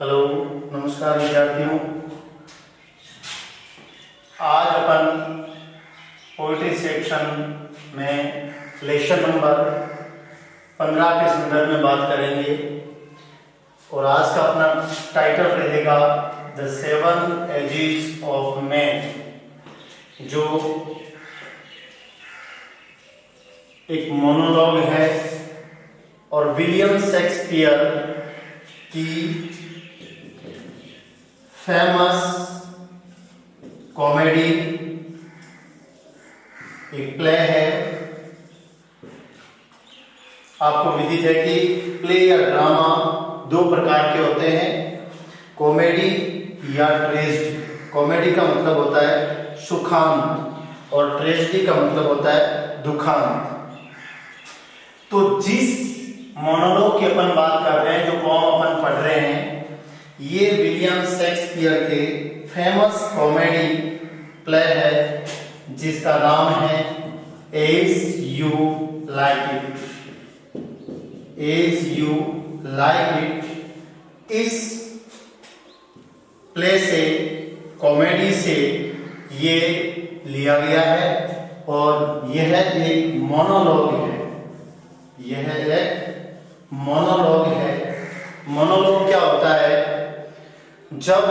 Hello, नमस्कार विद्यार्थियों। आज अपन पोइट्री सेक्शन में लेसन नंबर 15 के संदर्भ में बात करेंगे और आज का अपना टाइटल रहेगा द 7 एजेस ऑफ मैन, जो एक मोनोलॉग है और विलियम शेक्सपियर की फेमस कॉमेडी एक प्ले है। आपको विदित है कि प्ले या ड्रामा दो प्रकार के होते हैं, कॉमेडी या ट्रेजेडी। कॉमेडी का मतलब होता है सुखांत और ट्रेजेडी का मतलब होता है दुखांत। तो जिस मोनोलॉग की अपन बात कर रहे हैं, जो पोम अपन पढ़ रहे हैं, ये विलियम शेक्सपियर के फेमस कॉमेडी प्ले है जिसका नाम है as you like it. As you like it इस प्ले से, कॉमेडी से ये लिया गया है और यह एक मोनोलॉग है। यह एक मोनोलॉग है। मोनोलॉग क्या होता है? जब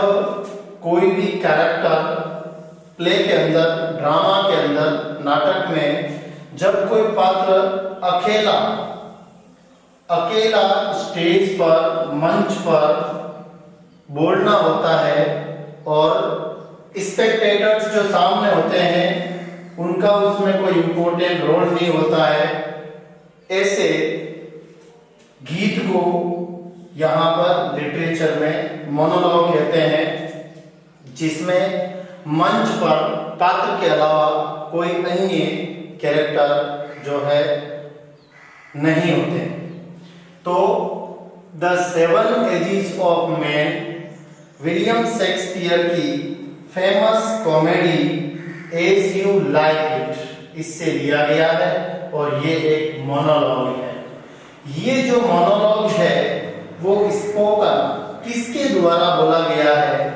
कोई भी कैरेक्टर प्ले के अंदर, ड्रामा के अंदर, नाटक में जब कोई पात्र अकेला स्टेज पर, मंच पर बोलना होता है और स्पेक्टेटर्स जो सामने होते हैं उनका उसमें कोई इंपॉर्टेंट रोल नहीं होता है, ऐसे गीत को यहाँ पर लिटरेचर में मोनोलॉग कहते हैं, जिसमें मंच पर पात्र के अलावा कोई अन्य कैरेक्टर जो है नहीं होते। तो the 7 ages of man William Shakespeare की famous comedy as you like it, इससे लिया गया है और ये एक मोनोलॉग है। ये जो मोनोलॉग है वो स्पोकन किसके द्वारा बोला गया है?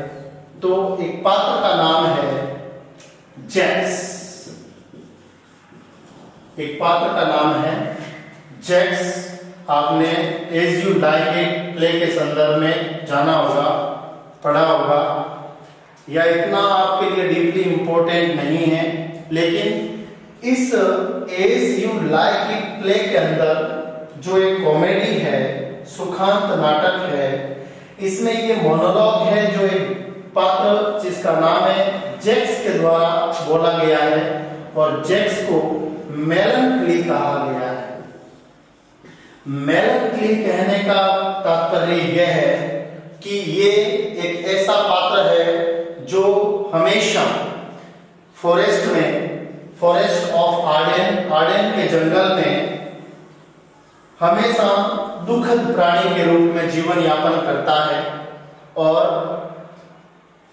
तो एक पात्र का नाम है जैक्स। एक पात्र का नाम है जैक्स। आपने as you like it play के संदर्भ में जाना होगा, पढ़ा होगा, या इतना आपके लिए डीपली इंपॉर्टेंट नहीं है, लेकिन इस as you like it play के अंदर जो एक कॉमेडी है, सुखांत नाटक है, इसमें ये मोनोलॉग है जो एक पात्र जिसका नाम है जैक्स के द्वारा बोला गया है और जैक्स को मेलनकली कहा गया है। मेलनकली कहने का तात्पर्य यह है कि ये एक ऐसा पात्र है जो हमेशा फॉरेस्ट ऑफ आर्डेन के जंगल में हमेशा दुखद प्राणी के रूप में जीवन यापन करता है और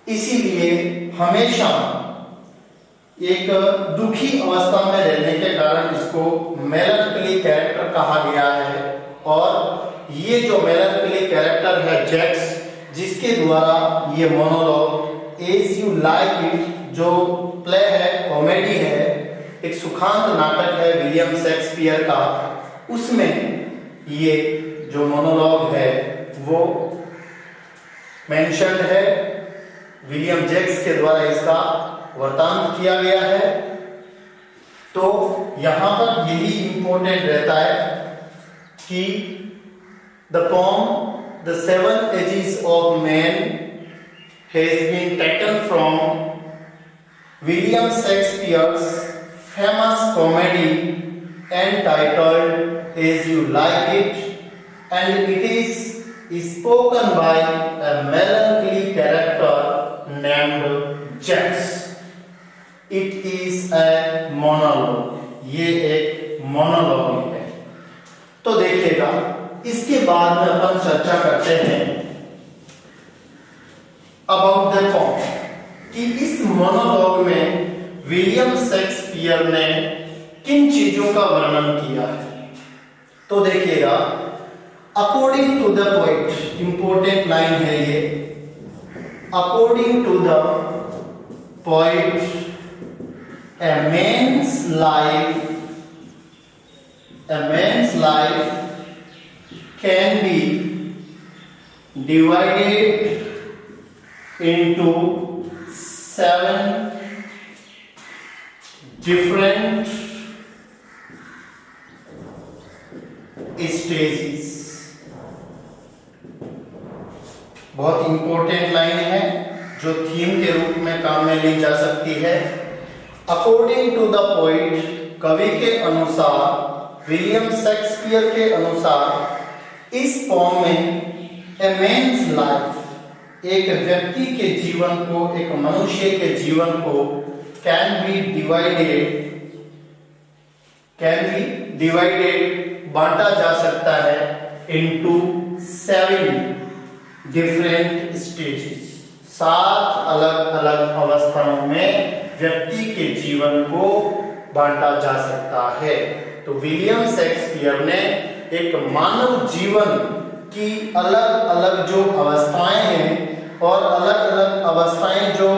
इसीलिए हमेशा एक दुखी अवस्था में रहने के कारण इसको मेलनकली कैरेक्टर कहा गया है। और ये जो मेलनकली कैरेक्टर है जैक्स, जिसके द्वारा ये monologue as you like it जो प्ले है, कॉमेडी है, एक सुखांत नाटक है विलियम शेक्सपियर का, उसमें ये जो मोनोलॉग है वो मेंशन्ड है। विलियम जैक्स के द्वारा इसका वर्तांत किया गया है। तो यहां पर यही इंपॉर्टेंट रहता है कि the poem the 7 ages of man has been taken from William Shakespeare's famous comedy entitled As You Like It, and it is spoken by a melancholy character named Jacks. It is a monologue. ये एक monologue है। तो देखिएगा, इसके बाद में अपन चर्चा करते हैं अबाउट द पोम कि इस मोनोलॉग में विलियम शेक्सपियर ने किन चीजों का वर्णन किया है। तो देखिएगा, according to the poet, important line है ये, according to the poet a man's life can be divided into 7 different stages। बहुत इंपॉर्टेंट लाइन है जो थीम के रूप में काम में ली जा सकती है। अकॉर्डिंग टू द पोइट, कवि के अनुसार, विलियम शेक्सपियर के अनुसार, इस पोम में ए मैन्स लाइफ, एक व्यक्ति के जीवन को, एक मनुष्य के जीवन को कैन बी डिवाइडेड बांटा जा सकता है इनटू 7 डिफरेंट स्टेजेस, 7 अलग अलग अवस्थाओं में व्यक्ति के जीवन को बांटा जा सकता है। तो विलियम शेक्सपियर ने एक मानव जीवन की अलग अलग जो अवस्थाएं हैं और अलग अलग अवस्थाएं जो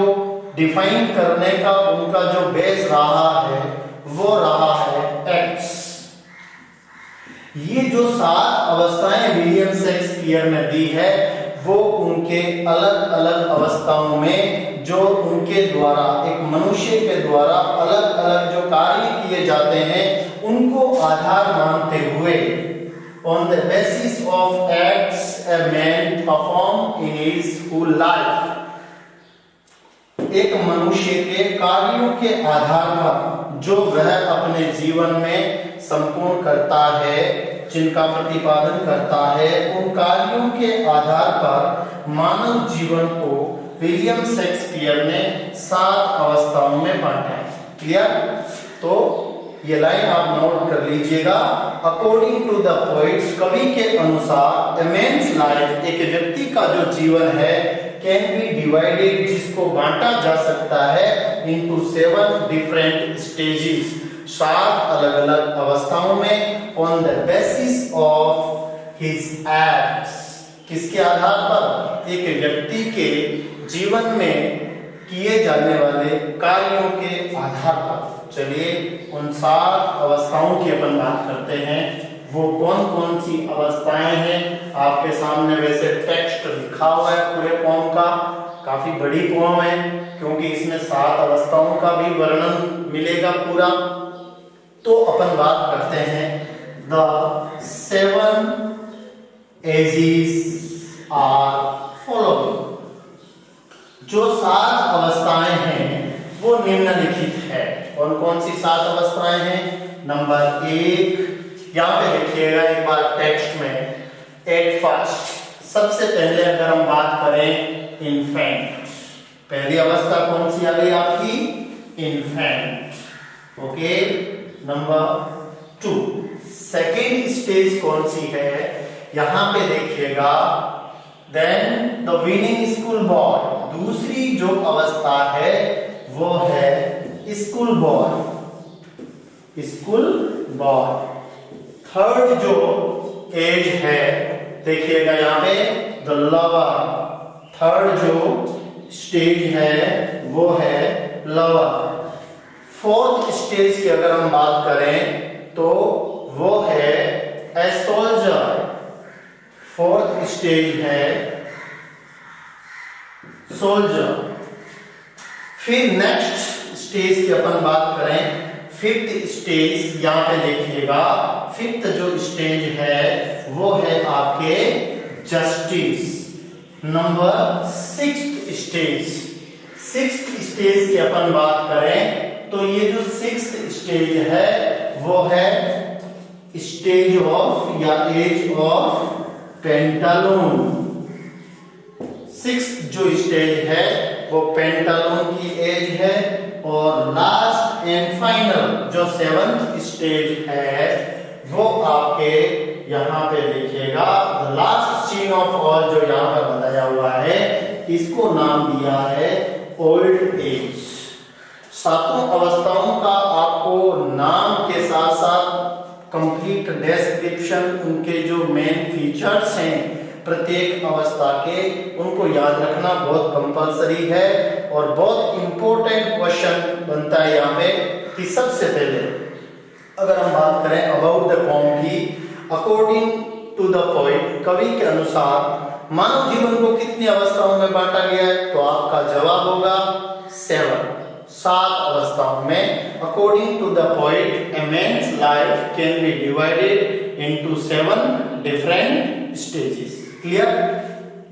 डिफाइन करने का उनका जो बेस रहा है वो रहा है एक्ट्स। ये जो 7 अवस्थाएं विलियम शेक्सपियर ने दी है वो उनके अलग अलग अवस्थाओं में जो उनके द्वारा, एक मनुष्य के द्वारा अलग अलग जो कार्य किए जाते हैं उनको आधार मानते हुए, on the basis of acts a man perform in his whole life, एक मनुष्य के कार्यों के आधार पर जो वह अपने जीवन में संपूर्ण करता है, जिनका प्रतिपादन करता है, उन कार्यों के आधार पर मानव जीवन को विलियम शेक्सपियर ने 7 अवस्थाओं में बांटा है। क्लियर? तो ये लाइन आप नोट कर लीजिएगा। अकॉर्डिंग टू द पोइट्स, कवि के अनुसार, ए मैन्स लाइफ, एक व्यक्ति का जो जीवन है, कैन बी डिवाइडेड, जिसको बांटा जा सकता है, इनटू 7 डिफरेंट स्टेजेस, 7 अलग अलग अवस्थाओं में, on the basis of his acts, किसके आधार पर? एक व्यक्ति के जीवन में किए जाने वाले कार्यों के आधार पर। चलिए उन 7 अवस्थाओं की अपन बात करते हैं। वो कौन कौन सी अवस्थाएं हैं? आपके सामने वैसे टेक्स्ट लिखा हुआ है पूरे पोम का, काफी बड़ी पोम है क्योंकि इसमें 7 अवस्थाओं का भी वर्णन मिलेगा पूरा। तो अपन बात करते हैं द 7 एजेस आर फॉलोइंग। जो 7 अवस्थाएं हैं वो निम्नलिखित है। कौन कौन सी 7 अवस्थाएं हैं? नंबर 1, यहाँ पे देखिएगा एक बार टेक्स्ट में, एट फर्स्ट, सबसे पहले अगर हम बात करें इन्फेंट, पहली अवस्था कौन सी आ गई आपकी? Infant. Okay, number 2, second stage कौन सी है? यहां पे देखिएगा, then the weaning school boy, दूसरी जो अवस्था है वो है school boy, school boy. Third जो एज है देखिएगा यहाँ पे, द लवर, थर्ड जो स्टेज है वो है लवर। फोर्थ स्टेज की अगर हम बात करें तो वो है ए सोल्जर, फोर्थ स्टेज है सोल्जर। फिर नेक्स्ट स्टेज की अपन बात करें, फिफ्थ स्टेज, यहां पे देखिएगा फिफ्थ जो स्टेज है वो है आपके justice. Number 6th stage, 6th stage की अपन बात करें तो ये जो 6th स्टेज है वो है स्टेज ऑफ या एज ऑफ पेंटालून। 6th जो स्टेज है वो पेंटालून की एज है। और लास्ट एंड फाइनल जो 7th स्टेज है वो आपके यहाँ पे देखिएगा, the last scene of all, जो यहाँ पर बताया हुआ है, इसको नाम दिया है ओल्ड एज। 7 अवस्थाओं का आपको नाम के साथ साथ कंप्लीट डिस्क्रिप्शन, उनके जो मेन फीचर्स हैं प्रत्येक अवस्था के, उनको याद रखना बहुत कंपलसरी है और बहुत इंपॉर्टेंट क्वेश्चन बनता है यहाँ पे। कि सबसे पहले अगर हम बात करें अबाउट द पोएम की, अकॉर्डिंग टू द पोएट, कवि के अनुसार मानव जीवन को कितनी अवस्थाओं में बांटा गया है, तो आपका जवाब होगा 7 अवस्थाओं में। According to the poet a man's life can be divided into 7 different stages. Clear?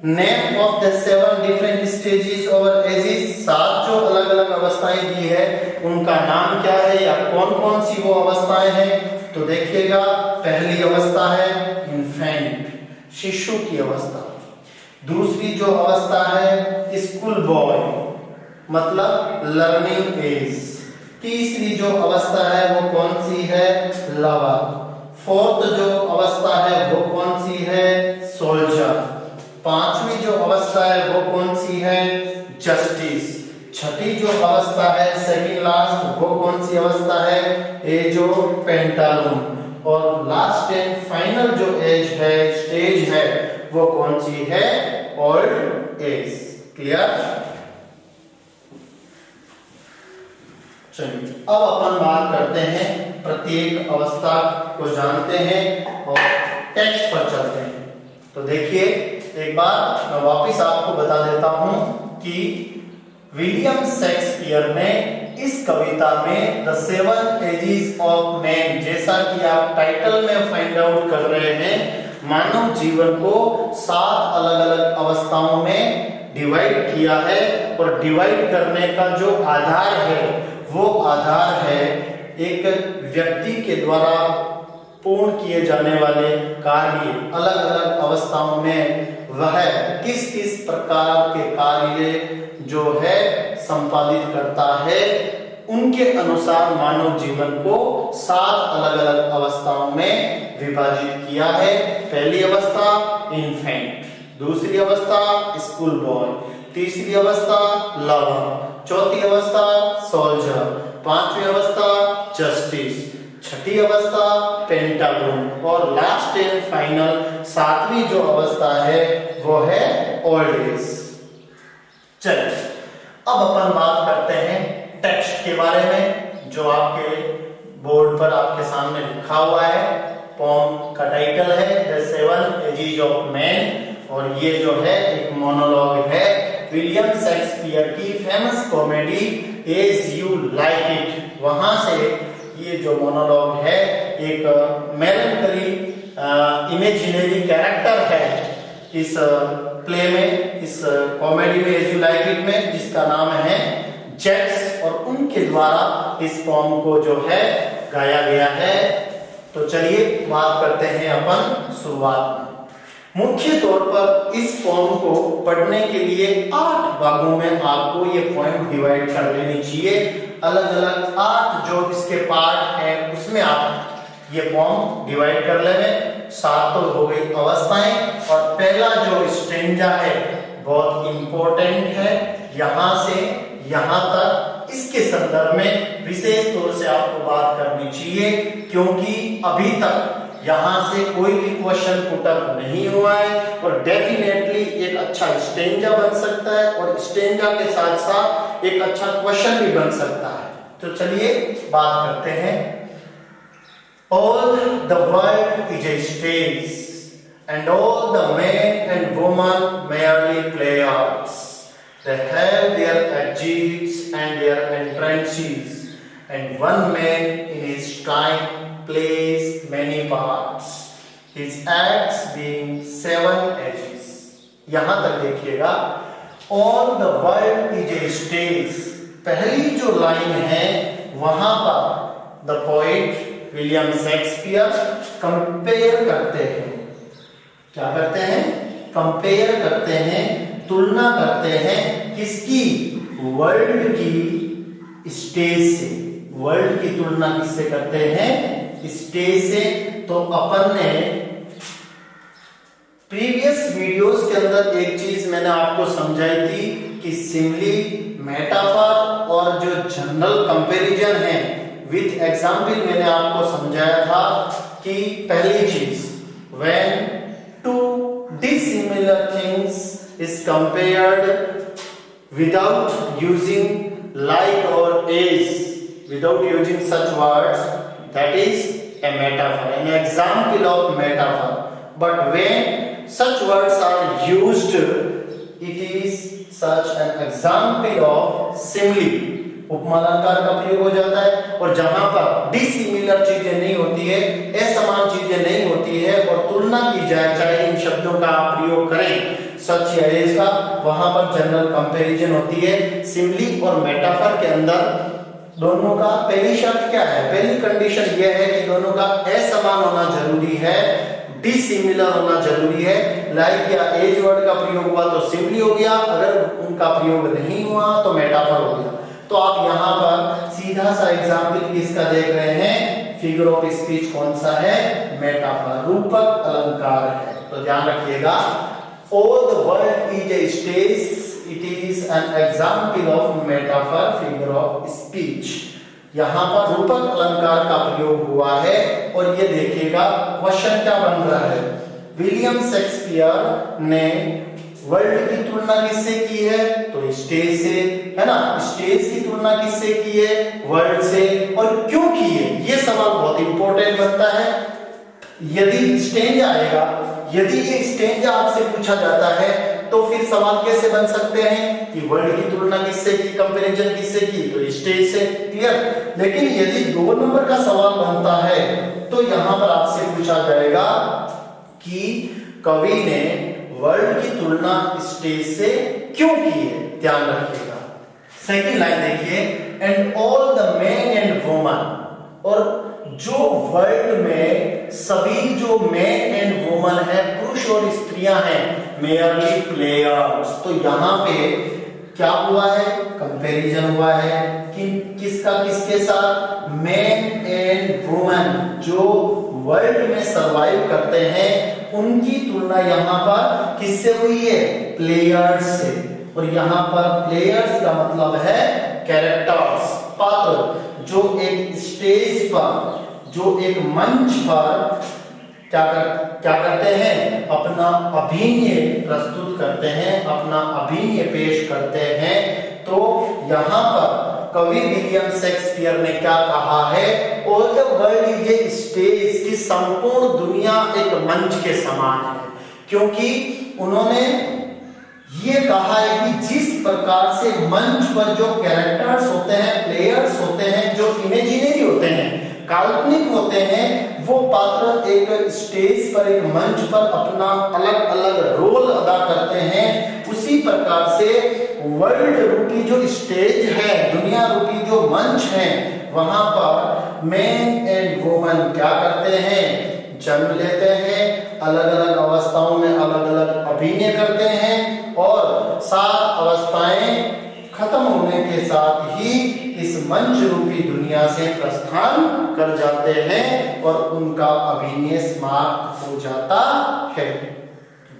Name of the 7 different stages और एजेस, 7 जो अलग अलग अवस्थाएं दी है उनका नाम क्या है या कौन कौन सी वो अवस्थाएं हैं। तो देखिएगा, पहली अवस्था है इन्फेंट, शिशु की अवस्था। दूसरी जो अवस्था है स्कूल बॉय, मतलब लर्निंग एज। तीसरी जो अवस्था है वो कौन सी है, लवर। फोर्थ जो अवस्था है वो कौन सी है, सोल्जर। पांचवी जो अवस्था है वो कौन सी है, जस्टिस। छठी जो अवस्था है सेकंड लास्ट, वो कौन सी अवस्था है, एज ऑफ पेंटालून। और लास्ट एंड फाइनल जो एज है, स्टेज है, वो कौन सी है, ओल्ड एज। क्लियर? चलिए अब अपन बात करते हैं, प्रत्येक अवस्था को जानते हैं और टेक्स्ट पर चलते हैं। तो देखिए, एक बार मैं वापस आपको बता देता हूं कि विलियम शेक्सपियर ने इस कविता में द 7 एजेस ऑफ मैन, जैसा कि आप टाइटल में फाइंड आउट कर रहे हैं, मानव जीवन को 7 अलग अलग अवस्थाओं में डिवाइड किया है। और डिवाइड करने का जो आधार है वो आधार है एक व्यक्ति के द्वारा पूर्ण किए जाने वाले कार्य, अलग अलग अवस्थाओं में वह किस किस प्रकार के कार्य जो है संपादित करता है, उनके अनुसार मानव जीवन को 7 अलग अलग अवस्थाओं में विभाजित किया है। पहली अवस्था इन्फेंट, दूसरी अवस्था स्कूल बॉय, तीसरी अवस्था लवर, चौथी अवस्था सोल्जर, पांचवी अवस्था जस्टिस, छठी अवस्था पेंटागन और लास्ट एंड फाइनल 7वीं जो अवस्था है वो है ओल्ड एज। चलिए अब अपन बात करते हैं टेक्स्ट के बारे में, जो आपके बोर्ड पर आपके सामने लिखा हुआ है। पोम का टाइटल है द 7 एजेस ऑफ मैन और ये जो है एक मोनोलॉग है विलियम शेक्सपियर की famous comedy as you like it. वहां से ये जो मोनोलॉग है एक मेलनकली इमेजिनरी कैरेक्टर है इस प्ले में, इस कॉमेडी में एज यू लाइक इट में, जिसका नाम है जैक्स, और उनके द्वारा इस पोम को जो है गाया गया है। तो चलिए बात करते हैं अपन शुरुआत में। मुख्य तौर पर इस पोम को पढ़ने के लिए 8 भागों में आपको ये पोएम डिवाइड कर लेनी चाहिए। अलग अलग 8 जो इसके पार्ट हैं उसमें आप ये पोम डिवाइड कर लेंगे। 7 तो हो गई अवस्थाएं और पहला जो स्ट्रेंजा है बहुत इंपॉर्टेंट है। यहां से यहां तक इसके संदर्भ में विशेष तौर से आपको बात करनी चाहिए, क्योंकि अभी तक यहां से कोई भी क्वेश्चन पुट अप नहीं हुआ है और डेफिनेटली एक अच्छा स्टेंजा बन सकता है और स्टेंजा के साथ साथ एक अच्छा क्वेश्चन भी बन सकता है। तो चलिए बात करते हैं। All the world is a stage and all the men and women merely players. They have their exits and their entrances, and one man in his time plays many parts, his acts being 7 ages. यहां तक देखिएगा, all the world is a stage। पहली जो line है वहां पर the poet William Shakespeare compare करते हैं। क्या करते हैं? कंपेयर करते हैं, तुलना करते हैं किसकी? वर्ल्ड की स्टेज से। वर्ल्ड की तुलना किससे करते हैं? स्टेज से। तो अपन ने प्रीवियस वीडियोस के अंदर एक चीज मैंने आपको समझाई थी कि सिमिली, मेटाफर और जो जनरल कंपैरिजन है विथ एग्जाम्पल मैंने आपको समझाया था कि पहली चीज, when two dissimilar things is compared without using like or as, without using such words, that is a metaphor, an example of metaphor. But when such words are used, it is such an example of simile, उपमा अलंकार का प्रयोग हो जाता है। और जहां पर dissimilar चीजें नहीं होती है, असमान चीजें नहीं होती है और तुलना की जाए, चाहे इन शब्दों का आप प्रयोग करें सच या एज का, वहां पर जनरल कंपैरिजन होती है। सिमिली और मेटाफर के अंदर दोनों का पहली शर्त क्या है, पहली कंडीशन यह है कि दोनों का असमान होना जरूरी है, डिसिमिलर होना जरूरी है। लाइक या एज वर्ड का प्रयोग हुआ तो सिमिली हो गया, अगर उनका प्रयोग नहीं हुआ तो मेटाफर हो गया। तो आप यहाँ पर सीधा सा एग्जाम्पल किसका देख रहे हैं, फिगर ऑफ स्पीच कौन सा है, मेटाफर, रूपक अलंकार है। तो ध्यान रखिएगा, all the world is a stage, it is an example of metaphor, figure of speech। यहाँ पर रूपक अलंकार का प्रयोग हुआ है। और ये देखिएगा क्वेश्चन क्या बन रहा है, विलियम शेक्सपियर ने वर्ल्ड की तुलना किससे की है, तो स्टेज से, है ना। स्टेज की तुलना किससे की है, वर्ल्ड से, और क्यों की है, ये सवाल बहुत इंपॉर्टेंट बनता है। यदि स्टेंजा आएगा, यदि ये स्टेंजा आपसे पूछा जाता है तो फिर सवाल कैसे बन सकते हैं कि वर्ल्ड की तुलना किससे की, कंपैरिजन किससे की, तो स्टेज से, क्लियर। लेकिन यदि 2 नंबर का सवाल बनता है तो यहां पर आपसे पूछा जाएगा कि कवि ने वर्ल्ड की तुलना स्टेज से क्यों की है, ध्यान रखिएगा। सेकंड लाइन देखिए, and all the man and woman, और जो वर्ल्ड में सभी जो मैन एंड वुमन है, पुरुष और स्त्रियां हैं, मेयरली प्लेयर्स। तो यहाँ पे क्या हुआ है, कंपैरिजन हुआ है कि किसका किसके साथ, मैन एंड वुमन, जो वर्ल्ड में सरवाइव करते हैं उनकी तुलना यहाँ पर किससे हुई है, प्लेयर्स से। और यहाँ पर प्लेयर्स का मतलब है कैरेक्टर्स, पात्र, जो एक स्टेज पर, जो एक मंच पर क्या करते हैं, अपना अभिनय प्रस्तुत करते हैं, अपना अभिनय पेश करते हैं। तो यहाँ पर कवि विलियम शेक्सपियर ने क्या कहा है, all the world is a stage, की संपूर्ण दुनिया एक मंच के समान है। क्योंकि उन्होंने ये कहा है कि जिस प्रकार से मंच पर जो कैरेक्टर्स होते हैं, प्लेयर्स होते हैं, जो इमेजिनरी होते हैं, काल्पनिक होते हैं, वो पात्र एक स्टेज पर, एक मंच पर अपना अलग अलग रोल अदा करते हैं, उसी प्रकार से वर्ल्ड रूपी जो स्टेज है, दुनिया रूपी जो मंच है, वहां पर मैन एंड वुमन क्या करते हैं, जन्म लेते हैं, अलग अलग अवस्थाओं में अलग अलग अभिनय करते हैं, और 7 अवस्थाएं खत्म होने के साथ ही इस मंच रूपी दुनिया से प्रस्थान कर जाते हैं और उनका अभिनय समाप्त हो जाता है।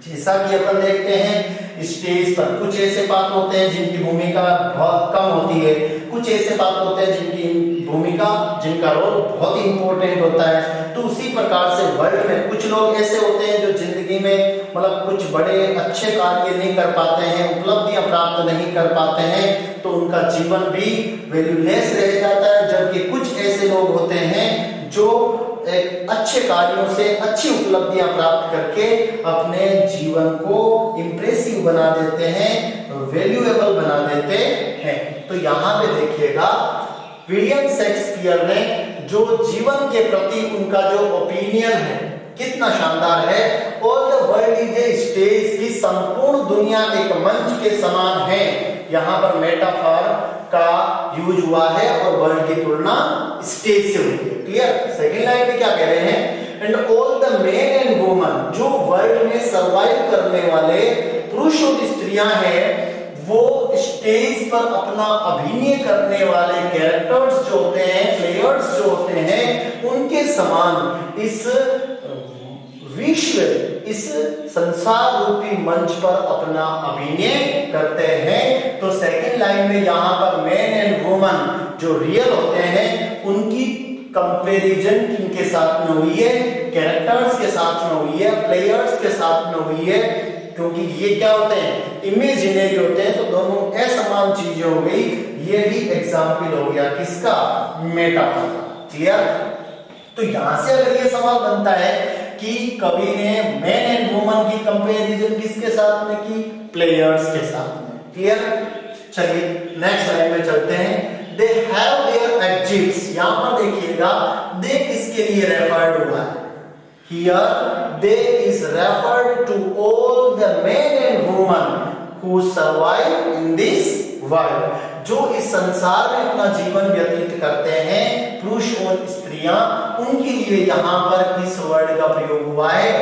जैसा कि अपन देखते हैं स्टेज पर कुछ ऐसे पात्र होते हैं जिनकी भूमिका बहुत कम होती है, कुछ ऐसे पात्र होते हैं जिनकी भूमिका, जिनका रोल बहुत इंपॉर्टेंट होता है। तो उसी प्रकार से वर्ल्ड में कुछ लोग ऐसे होते हैं जो जिंदगी में मतलब कुछ बड़े अच्छे कार्य नहीं कर पाते हैं, उपलब्धियां प्राप्त नहीं कर पाते हैं, तो उनका जीवन भी वैल्यूलेस रह जाता है। जबकि कुछ ऐसे लोग होते हैं जो एक अच्छे कार्यों से अच्छी उपलब्धियां प्राप्त करके अपने जीवन को इंप्रेसिव बना देते हैं, वैल्यूएबल बना देते हैं। तो यहाँ पे देखिएगा विलियम शेक्सपियर ने जो जीवन के प्रति उनका जो ओपिनियन है कितना शानदार है। All the world is a stage, की संपूर्ण दुनिया एक मंच के समान है। यहाँ पर मेटाफर का यूज हुआ है और वर्ल्ड की तुलना स्टेज से हुई है। क्लियर। सेकंड लाइन में क्या कह रहे हैं, and all the main and woman, जो वर्ल्ड में सरवाइव करने वाले पुरुष और स्त्रियां हैं, वो स्टेज पर अपना अभिनय करने वाले कैरेक्टर्स जो होते हैं, प्लेयर्स जो होते हैं, उनके समान इस विश्व, इस संसार रूपी मंच पर अपना अभिनय करते हैं। तो सेकंड लाइन में यहाँ पर मैन एंड वुमन जो रियल होते हैं, उनकी कंपैरिजन किनके साथ में हुई है, कैरेक्टर्स के साथ में हुई है, प्लेयर्स के साथ में हुई है, क्योंकि ये क्या होते हैं, इमेजिनरी होते हैं, तो दोनों असमान चीजें हो गई। ये भी एग्जाम्पल हो गया किसका, मेटाफर का। क्लियर। तो यहां से अगर ये सवाल बनता है कि कवि ने मैन एंड वुमन की कंपैरिजन किसके साथ में की, प्लेयर्स के साथ में। क्लियर। चलिए नेक्स्ट लाइन में चलते हैं। दे हैव देयर एडजेक्टिव्स, यहां पर देखिएगा दे किसके लिए रेफर्ड हुआ है, here they is referred to all the men and women who survive in this world, जो इस संसार में अपना जीवन व्यतीत करते हैं, पुरुष और स्त्रियां, उनके लिए यहाँ पर किस वर्ड का प्रयोग हुआ है,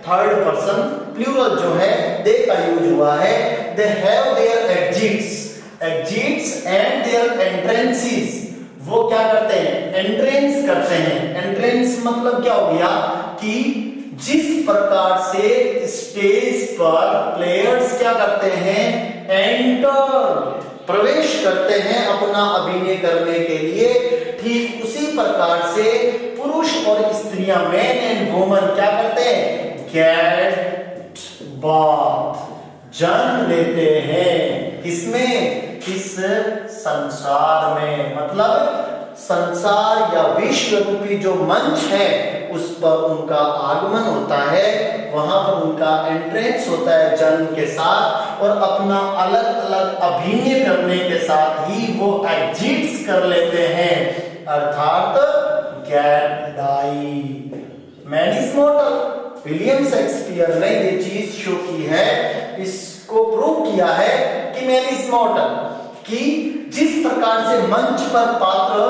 थर्ड पर्सन प्लूरल जो है दे का यूज हुआ है। They have their exits and their entrances, वो क्या करते हैं, एंट्रेंस करते हैं। एंट्रेंस मतलब क्या हो गया कि जिस प्रकार से स्टेज पर प्लेयर्स क्या करते हैं, एंटर, प्रवेश करते हैं अपना अभिनय करने के लिए, ठीक उसी प्रकार से पुरुष और स्त्रियां, मैन एंड वुमन क्या करते हैं, गेट बर्थ, जन्म लेते हैं। किसमें, इस संसार में, मतलब संसार या विश्व रूपी जो मंच है उस पर उनका आगमन होता है, वहां पर उनका एंट्रेंस होता है जन्म के साथ, और अपना अलग अलग अभिनय करने के साथ ही वो एग्जिट्स कर लेते हैं, अर्थात get die. Man is mortal, William Shakespeare ने ये चीज शो की है, इसको प्रूव किया है कि मैन इज मॉर्टल, कि जिस प्रकार से मंच पर पात्र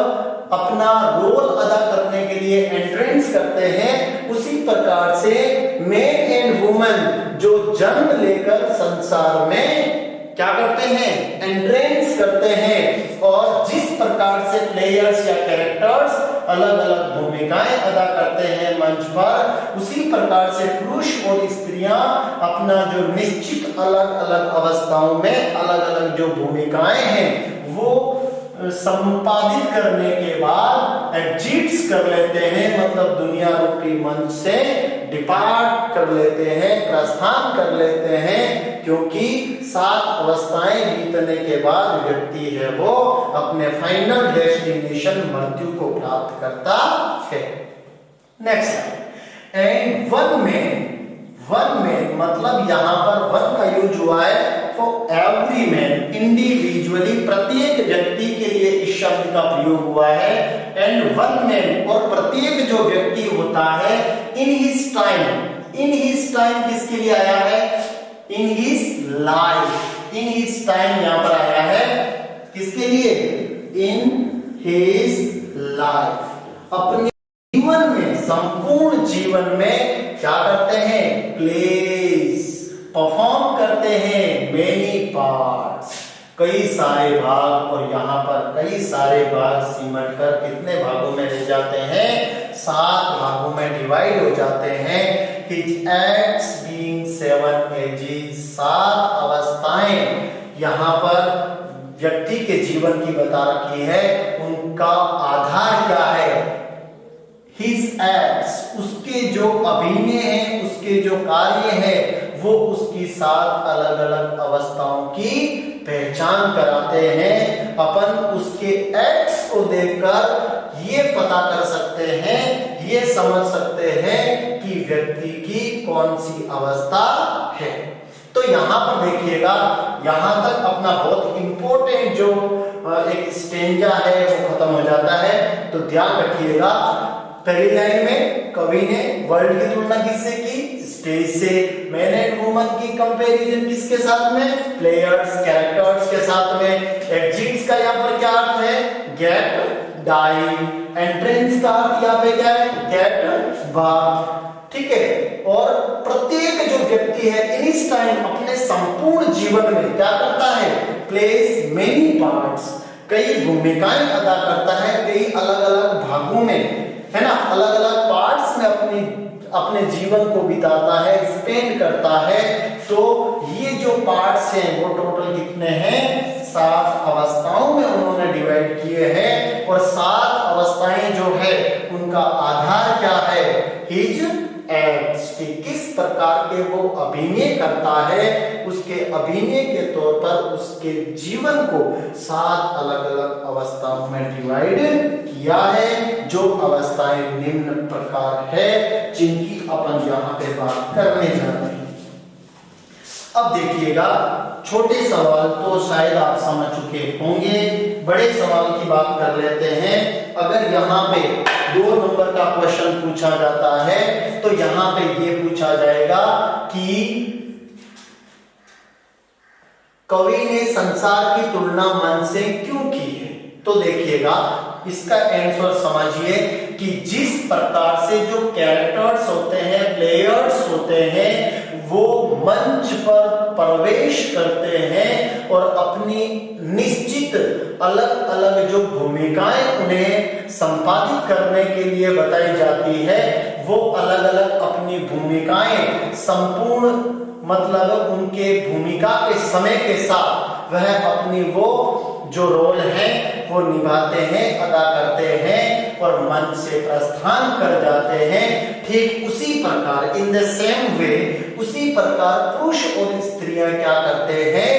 अपना रोल अदा करने के लिए एंट्रेंस करते हैं, उसी प्रकार से मैन एंड वुमन जो जन्म लेकर संसार में क्या करते हैं, एंट्रेंस करते हैं, और जिस प्रकार से प्लेयर्स या कैरेक्टर्स अलग अलग भूमिकाएं अदा करते हैं मंच पर, उसी प्रकार से पुरुष और स्त्रियां अपना जो निश्चित अलग अलग अवस्थाओं में अलग अलग जो भूमिकाएं हैं वो संपादित करने के बाद एग्जिट्स कर लेते हैं, मतलब दुनिया रूपी मंच से डिपार्ट कर लेते हैं, प्रस्थान कर लेते हैं, क्योंकि 7 अवस्थाएं बीतने के बाद व्यक्ति है वो अपने फाइनल डेस्टिनेशन मृत्यु को प्राप्त करता है। नेक्स्ट, एंड वन मैन मतलब यहां पर वन का यूज हुआ है फॉर एवरी मैन, इंडिविजुअली, प्रत्येक व्यक्ति के लिए इस शब्द का प्रयोग हुआ है। एंड वन मैन, और प्रत्येक जो व्यक्ति होता है, इन हिज टाइम किसके लिए आया है, in his life, in his time यहां पर आया है किसके लिए, इन हिज लाइफ, अपने जीवन में, संपूर्ण जीवन में क्या करते हैं, प्लेस, परफॉर्म करते हैं, मेनी पार्ट्स, कई सारे भाग, और यहाँ पर कई सारे भाग सिमट कर कितने भागों में ले जाते हैं, 7 भागों में डिवाइड हो जाते हैं। His acts being 7 ages, 7 अवस्थाएं यहाँ पर व्यक्ति के जीवन की बता रखी है, उनका आधार क्या है, His acts, उसके जो अभिनय है, उसके जो कार्य है, वो उसकी 7 अलग अलग अवस्थाओं की पहचान कराते हैं। अपन उसके एक्ट्स को देखकर ये पता कर सकते हैं, ये समझ सकते हैं कि व्यक्ति की कौन सी अवस्था है। तो यहाँ पर देखिएगा, यहाँ तक अपना बहुत इंपॉर्टेंट जो एक स्टेंजा है वो खत्म हो जाता है। तो ध्यान रखिएगा, पहली लाइन में कवि ने वर्ल्ड की तुलना किससे की, स्टेज से। मैन एंड वुमन की कंपैरिजन किसके साथ में, प्लेयर्स, कैरेक्टर्स के साथ में। एग्जिट्स का यहाँ पर क्या अर्थ है, गेट डाई। एंट्रेंस का अर्थ यहाँ पे क्या है, गेट बाथ। ठीक है। और प्रत्येक जो व्यक्ति है इन इस टाइम अपने संपूर्ण जीवन में क्या करता है, प्लेस मेनी पार्ट्स, कई भूमिकाएं अदा करता है, कई अलग अलग भागों में, है ना, अलग अलग पार्ट्स में अपने जीवन को बिताता है, स्पेंड करता है। तो ये जो पार्ट्स हैं वो टोटल कितने हैं, 7 अवस्थाओं में उन्होंने डिवाइड किए हैं। और 7 अवस्थाएं जो है हिज एक्ट्स, कि किस प्रकार के वो अभिनय करता है, उसके अभिनय के तौर पर उसके जीवन को 7 अलग अलग अवस्थाओं में डिवाइड किया है, जो अवस्थाएं निम्न प्रकार है, जिनकी अपन यहाँ पे बात करने जा रहे हैं। अब देखिएगा, छोटे सवाल तो शायद आप समझ चुके होंगे, बड़े सवाल की बात कर लेते हैं। अगर यहाँ पे 2 नंबर का क्वेश्चन पूछा जाता है तो यहाँ पे ये पूछा जाएगा कि कवि ने संसार की तुलना मन से क्यों की है। तो देखिएगा, इसका आंसर समझिए कि जिस प्रकार से जो कैरेक्टर्स होते हैं, प्लेयर्स होते हैं, वो मंच पर प्रवेश करते हैं और अपनी निश्चित अलग अलग जो भूमिकाएं उन्हें संपादित करने के लिए बताई जाती है, वो अलग अलग अपनी भूमिकाएं संपूर्ण मतलब उनके भूमिका के समय के साथ वह अपनी वो जो रोल है वो निभाते हैं, अदा करते हैं और मंच से प्रस्थान कर जाते हैं। ठीक उसी प्रकार इन द सेम वे, उसी प्रकार पुरुष और स्त्रियां क्या करते हैं,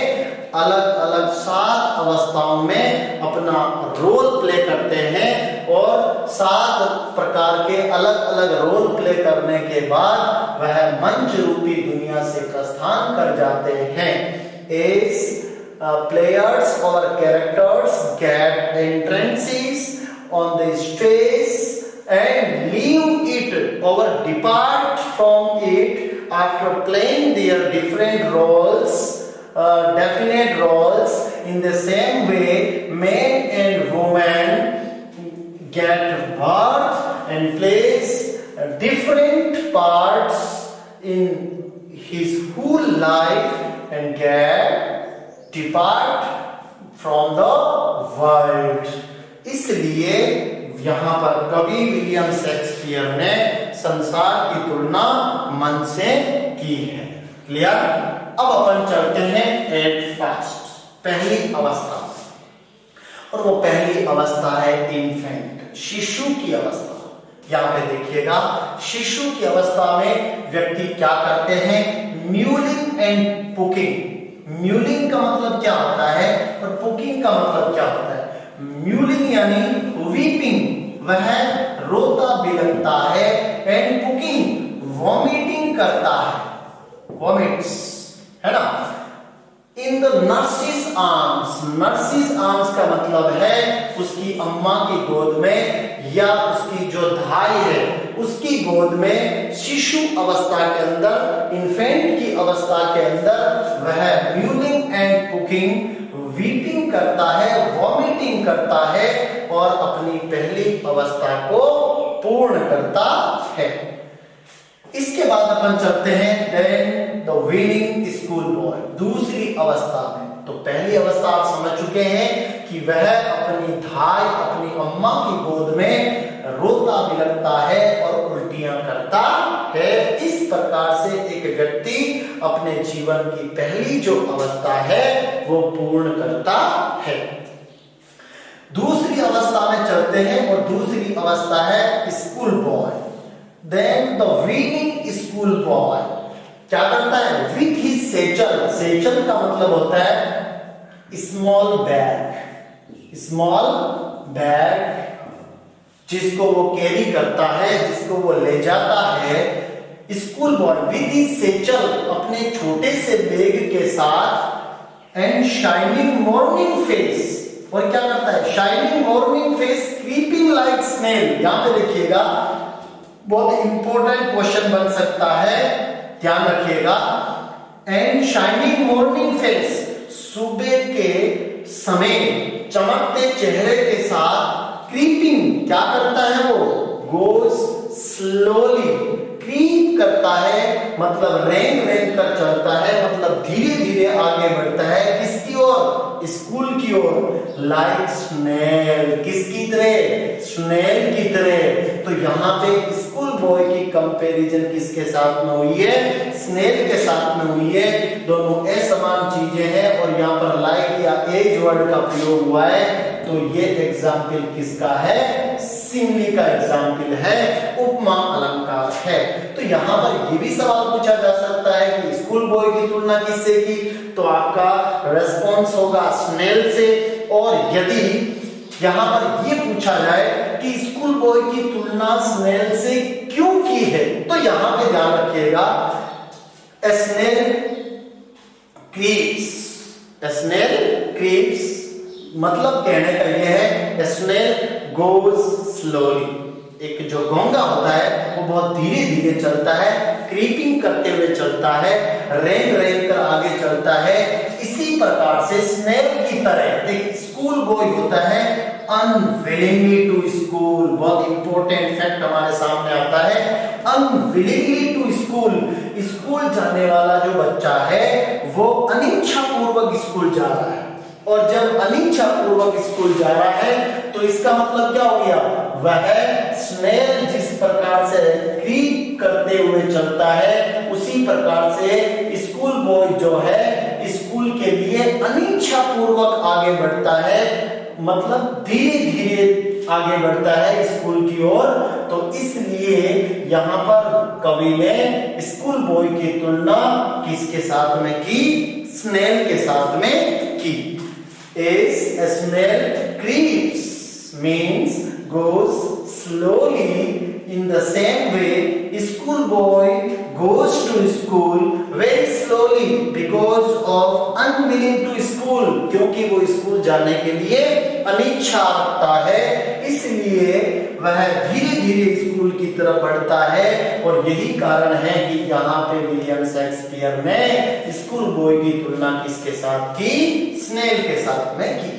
अलग अलग 7 अवस्थाओं में अपना रोल प्ले करते हैं और 7 प्रकार के अलग अलग रोल प्ले करने के बाद वह मंच रूपी दुनिया से प्रस्थान कर जाते हैं। Players or characters get entrances on the stage and leave it or depart from it after playing their different roles, definite roles. In the same way, men and women get birth and plays different parts in his whole life and get depart from the world. इसलिए यहाँ पर कवि William Shakespeare ने संसार की तुलना मन से की है। क्लियर? अब अपन चलते हैं एट फर्स्ट, पहली अवस्था, और वो पहली अवस्था है इन्फेंट, शिशु की अवस्था। यहाँ पे देखिएगा, शिशु की अवस्था में व्यक्ति क्या करते हैं, म्यूलिंग एंड पुकिंग। म्यूलिंग का मतलब क्या होता है और पुकिंग का मतलब क्या होता है। म्यूलिंग यानी वीपिंग, वह रोता बिलखता है, एंड पुकिंग वॉमिटिंग करता है, वॉमिट्स, है ना। In the nurses arms, nurses arms का मतलब है उसकी अम्मा की गोद में या उसकी जो धाई है उसकी गोद में, शिशु अवस्था के अंदर, इन्फेंट की अवस्था के अंदर वह म्यूलिंग एंड पुकिंग, वीपिंग करता है, वॉमिटिंग करता है और अपनी पहली अवस्था को पूर्ण करता है। इसके बाद अपन चलते हैं then the weaning school boy, दूसरी अवस्था में। तो पहली अवस्था आप समझ चुके हैं कि वह अपनी धाई, अपनी अम्मा की गोद में रोता बिलखता है और उल्टियां करता है। इस प्रकार से एक व्यक्ति अपने जीवन की पहली जो अवस्था है वो पूर्ण करता है। दूसरी अवस्था में चलते हैं और दूसरी अवस्था है school boy. Then the weaning school boy क्या करता है, विथ हिज सेचल, सेचल का मतलब होता है स्मॉल बैग, स्मॉल बैग जिसको वो कैरी करता है, जिसको वो ले जाता है। स्कूल बॉय विथ हिज सेचल, अपने छोटे से बैग के साथ, एंड शाइनिंग मॉर्निंग फेस, और क्या करता है, shining morning face creeping like snail. यहां पे देखिएगा, बहुत इंपॉर्टेंट क्वेश्चन बन सकता है, ध्यान रखिएगा। एंड शाइनिंग मॉर्निंग फेस, सुबह के समय चमकते चेहरे के साथ, क्रीपिंग क्या करता है वो, गोज स्लोली, क्रीप करता है मतलब रेंग रेंग कर चलता है, मतलब धीरे धीरे आगे बढ़ता है, किसकी ओर, स्कूल की ओर। लाइक स्नेल, किसकी तरह, स्नेल की तरह। तो यहाँ पे स्कूल बॉय की कंपैरिजन किसके साथ में हुई है, स्नेल के साथ में हुई है। दोनों असमान चीजें हैं और यहाँ पर लाइक या एज वर्ड का प्रयोग हुआ है, तो ये एग्जाम्पल किसका है, सिमली का एग्जाम्पल है, उपमा अलंकार है। तो यहाँ पर ये भी सवाल पूछा जा सकता है कि स्कूल बॉय की तुलना किससे की, तो आपका रेस्पॉन्स होगा स्नेल से। और यदि यहाँ पर ये पूछा जाए कि स्कूल बॉय की तुलना स्नेल से क्यों की है, तो यहाँ पे ध्यान रखिएगा, स्नेल क्रीप्स, स्नेल क्रीप्स मतलब कहने का यह है स्नेल गोज स्लोली। एक जो घोंगा होता है वो बहुत धीरे धीरे चलता है, क्रीपिंग करते हुए चलता है, रेंग रेंग कर आगे चलता है। इसी प्रकार से स्नेल की तरह एक स्कूल बॉय होता है अनविलिंगली टू स्कूल। बहुत इंपॉर्टेंट फैक्ट हमारे सामने आता है, अनविलिंगली टू स्कूल। स्कूल जाने वाला जो बच्चा है वो अनिच्छा पूर्वक स्कूल जा रहा है, और जब अनिच्छा पूर्वक स्कूल जा रहा है तो इसका मतलब क्या हो गया, वह स्नेल जिस प्रकार से क्रीप करते हुए चलता है उसी प्रकार से स्कूल बॉय जो है स्कूल के लिए अनिच्छा पूर्वक आगे बढ़ता है, मतलब धीरे धीरे आगे बढ़ता है स्कूल की ओर। तो इसलिए यहाँ पर कवि ने स्कूल बॉय की तुलना किसके साथ में की, स्नेल के साथ में की। As a snail creeps means goes slowly, in the same way schoolboy goes to school very slowly because of unwilling to school, क्योंकि वो स्कूल जाने के लिए अनिच्छा रखता है, इसलिए वह धीरे धीरे स्कूल की तरफ बढ़ता है। और यही कारण है कि यहाँ पे विलियम शेक्सपियर ने स्कूल बॉय की तुलना किसके साथ की, स्नेल के साथ में की।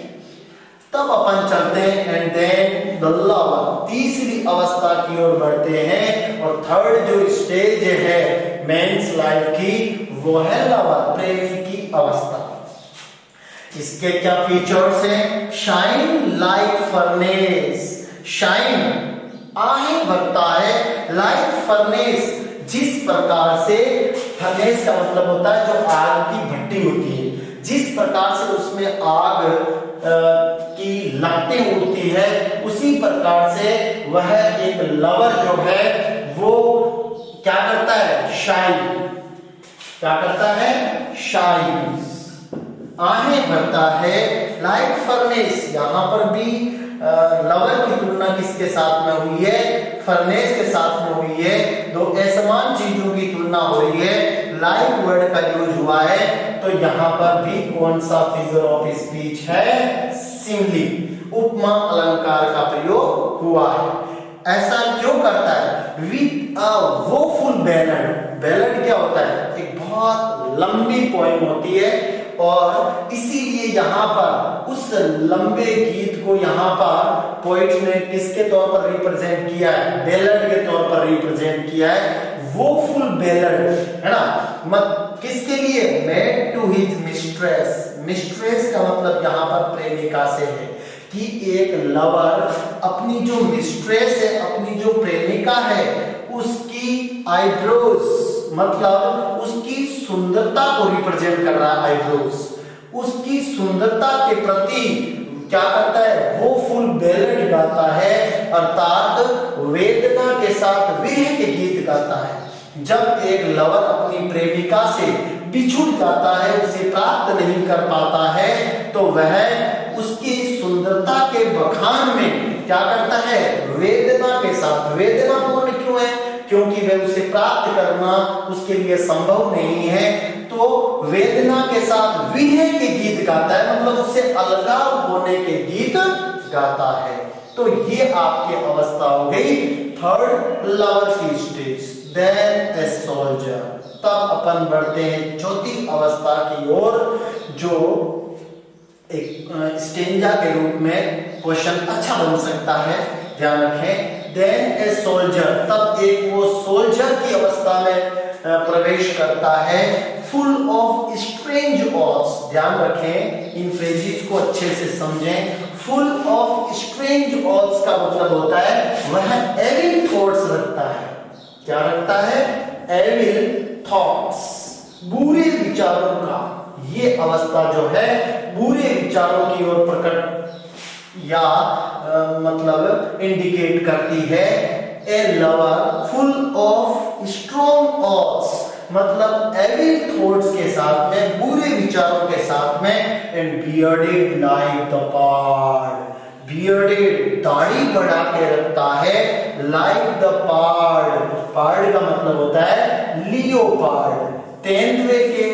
तब अपन चलते हैं एंड देन द लवर, तीसरी अवस्था की ओर बढ़ते हैं। और थर्ड जो स्टेज है मेंस लाइफ की वो है लवर, प्रेमी की अवस्था। इसके क्या फीचर्स हैं, शाइन लाइक फर्नेस, शाइन आहें भरता है, लाइक फर्नेस जिस प्रकार से, फर्नेस का मतलब होता है जो आग की भट्टी होती है, जिस प्रकार से उसमें आग की लपटें उड़ती है उसी प्रकार से वह एक लवर जो है वो क्या करता है, शाइन, क्या करता है, शाइन, आहें भरता है, लाइक फर्नेस। यहां पर भी लवर की तुलना किसके साथ में हुई है, फर्नेस के साथ में हुई है। दो असमान चीजों की तुलना हो रही है, लाइक वर्ड का यूज हुआ है, तो यहां पर भी कौन सा फिगर ऑफ स्पीच है, सिमली, उपमा अलंकार का प्रयोग हुआ है। ऐसा क्यों करता है, with a woeful ballad, ballad क्या होता है, एक बहुत लंबी पोएम होती है, और इसीलिए यहाँ पर उस लंबे गीत को यहाँ पर पोइट ने किसके तौर पर रिप्रेजेंट किया है, बैलड के तौर पर रिप्रेजेंट किया है, वोफुल बैलड, है ना। मत किसके लिए, made to his mistress, mistress का मतलब यहाँ पर प्रेमिका से है, कि एक लवर अपनी जो मिस्ट्रेस है, अपनी जो प्रेमिका है, उसकी आईब्रोज मतलब उसकी सुंदरता को रिप्रेजेंट कर रहा है, आईब्रोज, उसकी सुंदरता के प्रति क्या करता है, वो फुल बैलेड गाता है, अर्थात वेदना के साथ विरह के गीत गाता है। जब एक लवर अपनी प्रेमिका से बिछुड़ जाता है, उसे प्राप्त नहीं कर पाता है, तो वह उसकी सुंदरता के बखान में क्या करता है, वेदना के साथ, वेदनापूर्ण क्यों है, क्योंकि वह उसे प्राप्त करना उसके लिए संभव नहीं है, तो वेदना के साथ विरह के गीत गाता है, मतलब उससे अलगाव होने के गीत गाता है। तो ये आपकी अवस्था हो गई थर्ड लवर की स्टेज। देन ए सोल्जर, तब अपन बढ़ते हैं चौथी अवस्था की ओर, जो एक स्टेंजा के रूप में क्वेश्चन अच्छा बन सकता है, ध्यान रखें। देन ए सोल्जर, तब एक वो सोल्जर की अवस्था में प्रवेश करता है, फुल ऑफ स्ट्रेंज ऑड्स, ध्यान रखें, इन फ्रेजेस को अच्छे से समझें। फुल ऑफ स्ट्रेंज ऑड्स का मतलब होता है वह एविल थॉट्स रखता है, क्या रखता है, एविल थॉट्स, बुरे विचारों का। ये अवस्था जो है बुरे विचारों की ओर प्रकट या मतलब इंडिकेट करती है a lover full of strong odds, मतलब एविल थॉट्स के साथ में, बुरे विचारों के साथ में, and bearded like the pard, bearded दाढ़ी बढ़ा के रखता है, लाइक द पार्ड, पार्ड का मतलब होता है लियोपार्ड, तेंदुए के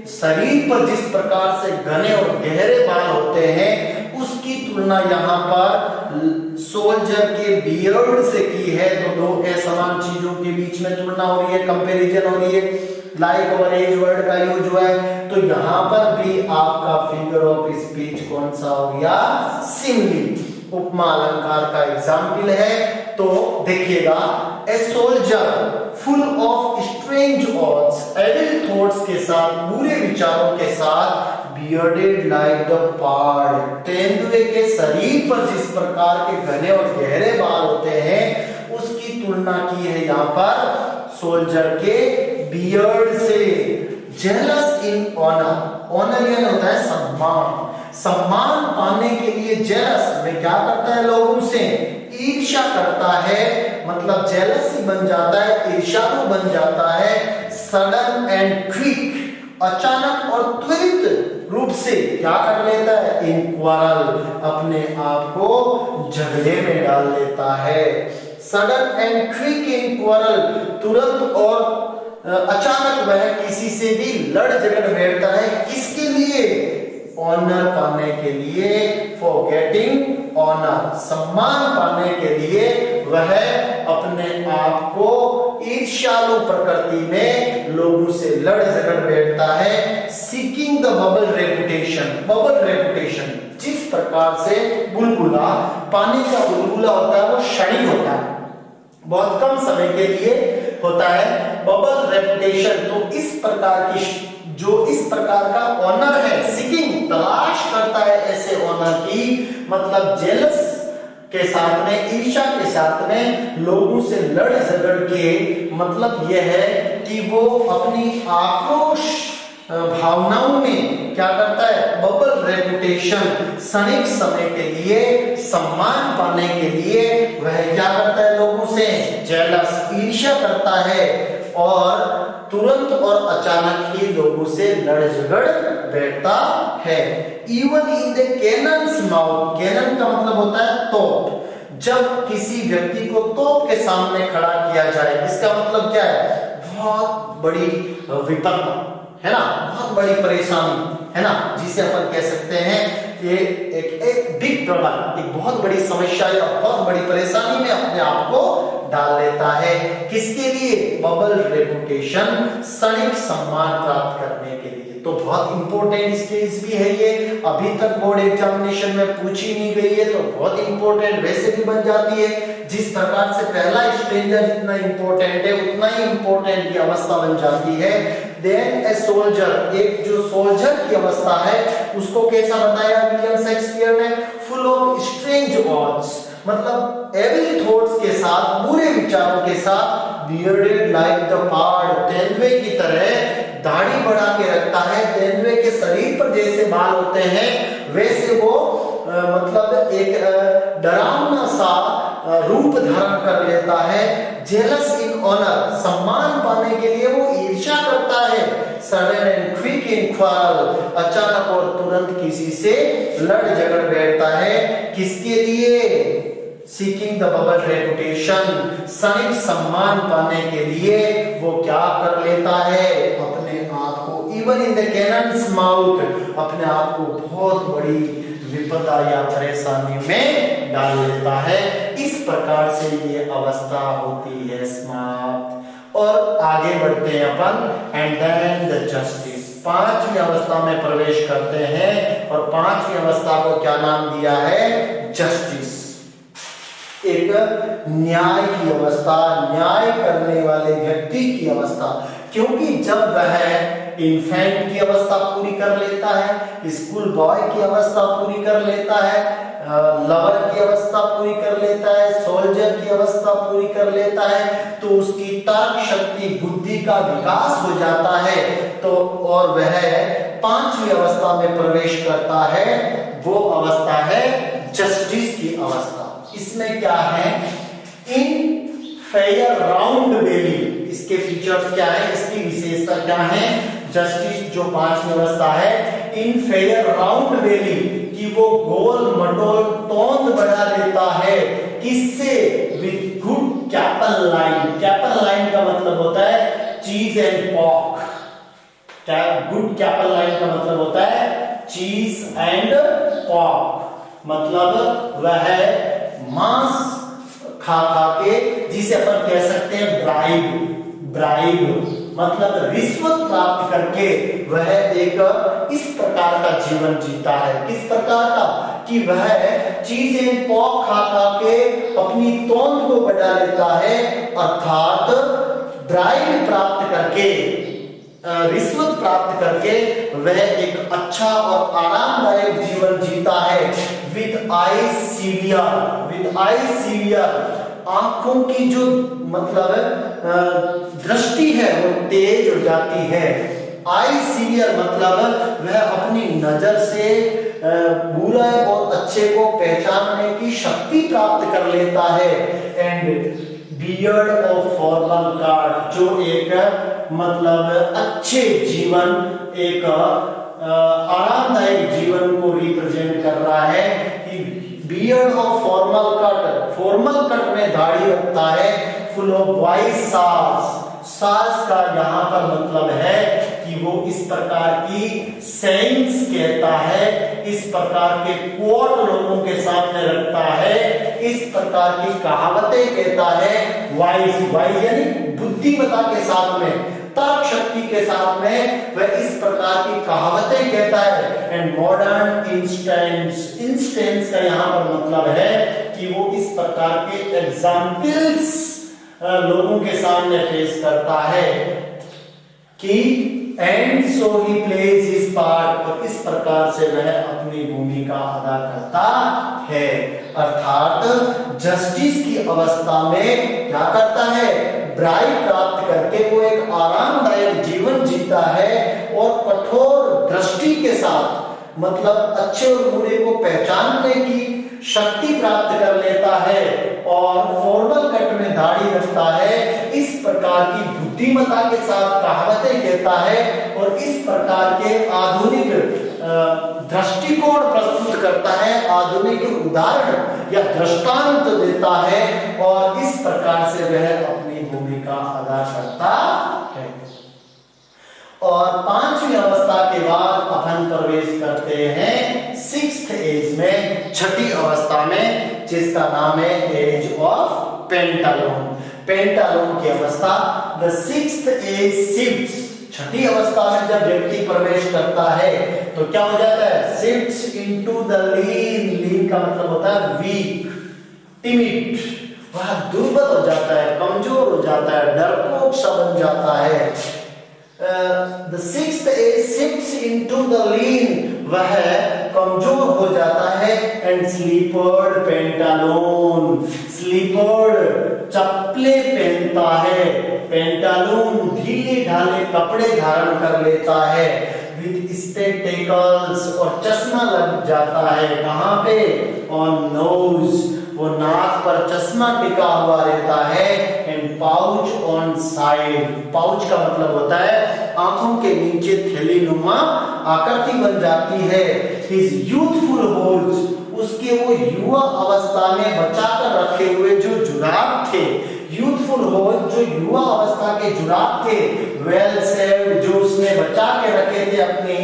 शरीर पर जिस प्रकार से घने और गहरे बाल होते हैं उसकी तुलना यहाँ पर सोल्जर के बियर्ड से की है। तो दो असमान चीजों के बीच में तुलना हो रही है, कंपैरिजन हो रही है, लाइक और एज वर्ड का यूज हुआ है। तो यहाँ पर भी आपका फिगर ऑफ स्पीच कौन सा हो गया? सिमिली, उपमा अलंकार का एग्जाम्पल है। तो देखिएगा, a soldier full of strange oaths, evil thoughts के साथ, बुरे विचारों के साथ, बियर्डेड लाइक द पार्ड, तेंदुए के शरीर पर जिस प्रकार के घने और गहरे बाल होते हैं उसकी तुलना की है यहाँ पर सोल्जर के बियर्ड से। जेलस इन ऑनर, ऑनर यानी होता है सम्मान, सम्मान पाने के लिए जेलस में क्या करता है? लोगों से ईर्ष्या करता है, मतलब जेलसी बन जाता है, ईर्ष्यालु बन जाता है। सडन एंड क्विक, अचानक और त्वरित रूप से क्या कर लेता है? इन क्वारल, अपने आप को झगड़े में डाल लेता है। Sudden and quick in quarrel, तुरंत और अचानक वह किसी से भी लड़ झगड़ बैठता है। किसके लिए? ऑनर पाने के लिए, फॉर गेटिंग ऑनर, सम्मान पाने के लिए वह अपने आप को ईर्ष्यालु प्रकृति में लोगों से लड़ झगड़ बैठता है। Seeking the bubble reputation, bubble reputation जिस प्रकार से बुलबुला, पानी का बुलबुला होता है वो क्षणिक होता है, बहुत कम समय के लिए होता है। बबल रेपुटेशन, तो इस प्रकार की, जो इस प्रकार का ऑनर है, सीकिंग, तलाश करता है ऐसे ऑनर की, मतलब जेलस के साथ में, ईर्ष्या के साथ में लोगों से लड़ झगड़ के, मतलब यह है कि वो अपनी आक्रोश भावनाओं में क्या करता है? बबल रेपुटेशन, क्षणिक समय के लिए, सम्मान पाने के लिए वह क्या करता है? लोगों से जेलस, ईर्ष्या करता है और तुरंत और अचानक ही लोगों से लड़ झगड़ बैठता है। Even in the cannon's mouth, cannon का मतलब होता है तोप, जब किसी व्यक्ति को तोप के सामने खड़ा किया जाए, इसका मतलब क्या है? बहुत बड़ी विपत्ति है ना, बहुत बड़ी परेशानी है ना, जिसे अपन कह सकते हैं ये एक बिग प्रॉब्लम, एक बहुत बड़ी समस्या या बहुत बड़ी परेशानी में अपने आप को डाल लेता है। किसके लिए? बबल रेपुटेशन, क्षणिक सम्मान प्राप्त करने के लिए। तो बहुत इंपॉर्टेंट स्टेज भी है ये, अभी तक बोर्ड एग्जामिनेशन में पूछी नहीं गई है, तो बहुत इंपॉर्टेंट वैसे भी बन जाती है। जिस प्रकार से पहला स्ट्रेंजर जितना इंपॉर्टेंट है उतना ही इंपॉर्टेंट की अवस्था बन जाती है। देन ए सोल्जर, एक जो सोल्जर की अवस्था है उसको कैसा बताया विलियम शेक्सपियर ने? फुल ऑफ स्ट्रेंज ऑड्स, मतलब एविल थॉट्स के साथ, बुरे विचारों के साथ, बियर्डेड लाइक द पार्ड, तेंदुए की तरह दाढ़ी बढ़ा के रखता है। तेंदुए के शरीर पर जैसे बाल होते हैं वैसे वो मतलब एक डरावना सा रूप धारण कर लेता है। जेलस इन ऑनर, सम्मान पाने के लिए वो ईर्ष्या करता है। Sudden and quick in quarrel, अचानक और तुरंत किसी से लड़ झगड़ बैठता है। किसके लिए? सीकिंग द बबल रेपुटेशन, क्षणिक सम्मान पाने के लिए वो क्या कर लेता है? अपने आप को, even in the cannon's mouth, अपने आप को बहुत बड़ी विपदा या परेशानी में डाल लेता है। इस प्रकार से ये अवस्था होती है समाप्त। और आगे बढ़ते हैं अपन, एंड देन द जस्टिस, पांचवी अवस्था में प्रवेश करते हैं। और पांचवी अवस्था को क्या नाम दिया है? जस्टिस, एक न्याय की अवस्था, न्याय करने वाले व्यक्ति की अवस्था। क्योंकि जब वह इन्फेंट की अवस्था पूरी कर लेता है, स्कूल बॉय की अवस्था पूरी कर लेता है, लवर की अवस्था पूरी कर लेता है, सोल्जर की अवस्था पूरी कर लेता है, तो उसकी तर्क शक्ति, बुद्धि का विकास हो जाता है। तो और वह पांचवी अवस्था में प्रवेश करता है, वो अवस्था है जस्टिस की अवस्था। इसमें क्या है, इन फेयर राउंड बेली, इसके फीचर्स क्या है, इसकी विशेषता क्या है, जस्टिस जो पांचवी अवस्था है, इन फेयर राउंड बेली कि वो गोल मटोल तोंद बढ़ा देता है, किससे, विद गुड कैपल लाइन। कैपल लाइन का मतलब होता है चीज एंड पॉक। क्या गुड कैपल लाइन का मतलब होता है चीज एंड पॉक, मतलब वह मांस खा खा के, जिसे अपन कह सकते हैं ब्राइब। ब्राइब मतलब रिश्वत प्राप्त करके वह एक इस प्रकार का जीवन जीता है। किस प्रकार का, कि वह चीजें पॉक खा खा के अपनी तोंद को बढ़ा लेता है, अर्थात ब्राइब प्राप्त करके, रिश्वत प्राप्त करके वह एक अच्छा और आरामदायक जीवन जीता है। With I severe, with I severe, आंखों की जो मतलब दृष्टि है वो तेज हो जाती है। आई सीवियर मतलब वह अपनी नजर से बुरे और अच्छे को पहचानने की शक्ति प्राप्त कर लेता है। And beard of formal card, जो एक मतलब अच्छे जीवन, एक आरामदायक जीवन को रिप्रेजेंट कर रहा है। Beard of formal cut, formal cut में दाढ़ी रखता है, फुल ऑफ वाइस सार्स। सार्स का यहाँ पर मतलब है कि वो इस प्रकार की सेंस कहता है, इस प्रकार के कोट लोगों के सामने रखता है, इस प्रकार की कहावतें कहता है। वाइस, वाइस यानी बुद्धिमत्ता के साथ में, तर्क शक्ति के साथ में वह इस प्रकार की कहावतें कहता है। एंड मॉडर्न इंस्टेंस, इंस्टेंस का यहाँ पर मतलब है कि वो इस प्रकार के एग्जाम्पल्स लोगों के सामने पेश करता है कि and so he plays his part, और इस प्रकार से वह अपनी भूमिका अदा करता है। अर्थात जस्टिस की अवस्था में क्या करता है, ब्राइब प्राप्त करके वो एक आरामदायक जीवन जीता है और कठोर दृष्टि के साथ, मतलब अच्छे और बुरे को पहचानने की शक्ति प्राप्त कर लेता है, और फॉर्मल कट में दाढ़ी रखता है, इस प्रकार की बुद्धिमत्ता के साथ कहावतें कहता है, और इस प्रकार के आधुनिक दृष्टिकोण प्रस्तुत करता है, आधुनिक उदाहरण या दृष्टांत देता है, और इस प्रकार से वह अपनी भूमिका अदा करता है। और पांचवी अवस्था के बाद अपन प्रवेश करते हैं सिक्स्थ एज में, छठी अवस्था में, जिसका नाम है एज ऑफ पेंटालून। पेंटालून की अवस्था, द सिक्स्थ एज शिफ्ट्स, छठी अवस्था में जब व्यक्ति प्रवेश करता है तो क्या हो जाता है, शिफ्ट्स इनटू द लीन। लीन का मतलब होता है वीक, टिमिड, वह दुर्बल हो जाता है, कमजोर हो जाता है, डरपोक सा बन जाता है। The sixth age shifts into the lean, वह कमजोर हो जाता है। एंड स्लीपर्ड पेंटालून, स्लीपर्ड चप्पले पहनता है, पेंटालून ढीले ढाले कपड़े धारण कर लेता है। विद स्पेक्टेकल्स, और चश्मा लग जाता है, कहाँ पे, ऑन नोज, वो नाक पर चश्मा टिका हुआ रहता है। And pouch on side, pouch का मतलब होता है आंखों के नीचे थैलीनुमा आकृति बन जाती है। हिज यूथफुल होल्स, उसके वो युवा अवस्था में बचाकर रखे हुए जो जुराब थे, यूथफुल होल्स जो युवा अवस्था के जुराब थे, वेल सेव्ड जो उसने बचा के रखे थे अपनी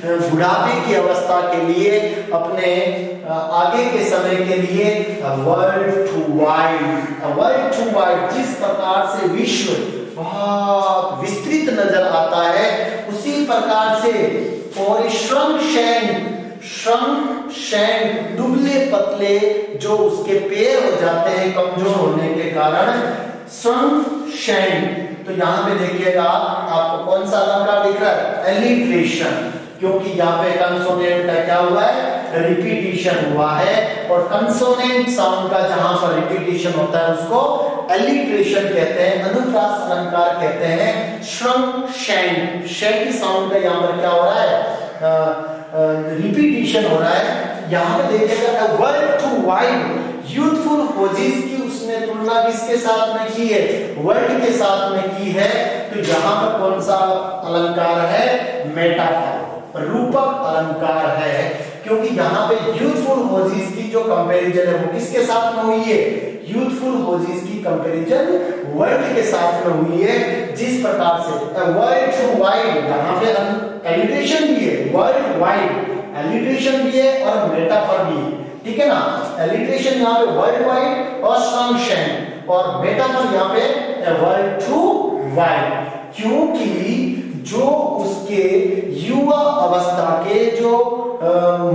बुढ़ापे की अवस्था के लिए, अपने आगे के समय के लिए। World too wide, world too wide, जिस प्रकार से विश्व बहुत विस्तृत नजर आता है, उसी प्रकार से परिश्रम शैंक दुबले पतले जो उसके पैर हो जाते हैं कमजोर होने के कारण, श्रम शैंक। तो यहाँ पे देखिएगा आपको कौन सा अलंकार दिख रहा है, एलिट्रेशन, क्योंकि यहाँ पे कंसोनेंट का क्या हुआ है, रिपीटिशन हुआ है, और कंसोनेंट साउंड का जहां पर रिपीटिशन होता है उसको एलिट्रेशन कहते हैं, अनुप्रास अलंकार कहते हैं। श्रम शैंक, शैंक साउंड का यहाँ पर क्या हो रहा है, रिपीटिशन हो रहा है। यहाँ पे देखिएगा वर्ल्ड टू वाइड, यूथफुल होजिस की उसने तुलना किसके साथ में की है? वर्ल्ड के साथ में की है। तो यहाँ पर कौन सा अलंकार है? मेटाफर, रूपक अलंकार है, क्योंकि यहाँ पे यूथफुल होजिस की जो कंपैरिजन है वो किसके साथ में हुई है? यूथफुल होजिस की कंपैरिजन वर्ल्ड के साथ में हुई है। जिस प्रकार से वर्ल्ड टू वाइड, यहाँ पे एलिट्रेशन भी है, वर्ल्ड वाइड एलिट्रेशन भी है और मेटाफर भी है, ठीक है ना। एलिट्रेशन यहाँ पे वर्ल्ड वाइड और संक्षेप, और मेटाफर यहाँ पे वर्ल्ड टू वाइड, क्योंकि जो उसके युवा अवस्था के जो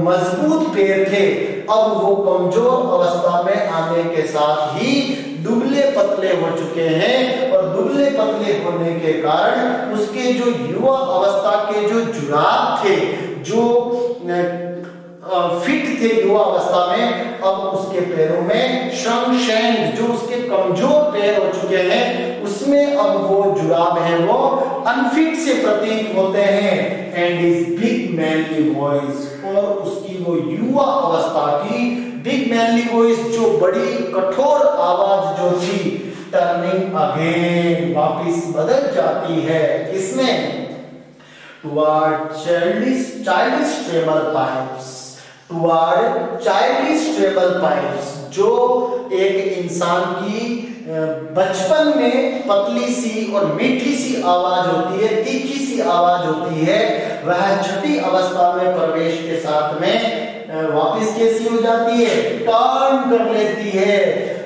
मजबूत पैर थे, अब वो कमजोर अवस्था में आने के साथ ही दुबले पतले हो चुके हैं, और दुबले पतले होने के कारण उसके जो युवा अवस्था के जो जुराब थे, जो फिट थे युवा अवस्था में, अब उसके पैरों में श्रंशेंग, जो उसके कमजोर पैर हो चुके हैं, उसमें अब वो जुराब है वो अनफिट से प्रतीत होते हैं। And his big manly voice, और उसकी वो युवा अवस्था की बिग मैनली वॉइस, जो बड़ी कठोर आवाज जो थी, टर्निंग अगेन, वापिस बदल जाती है। इसमें toward childish treble pipes, toward childish treble pipes, जो एक इंसान की बचपन में पतली सी और मीठी सी आवाज होती है, तीखी सी आवाज होती है, वह छठी अवस्था में प्रवेश के साथ में वापिस कैसी हो जाती है? टर्न कर लेती है,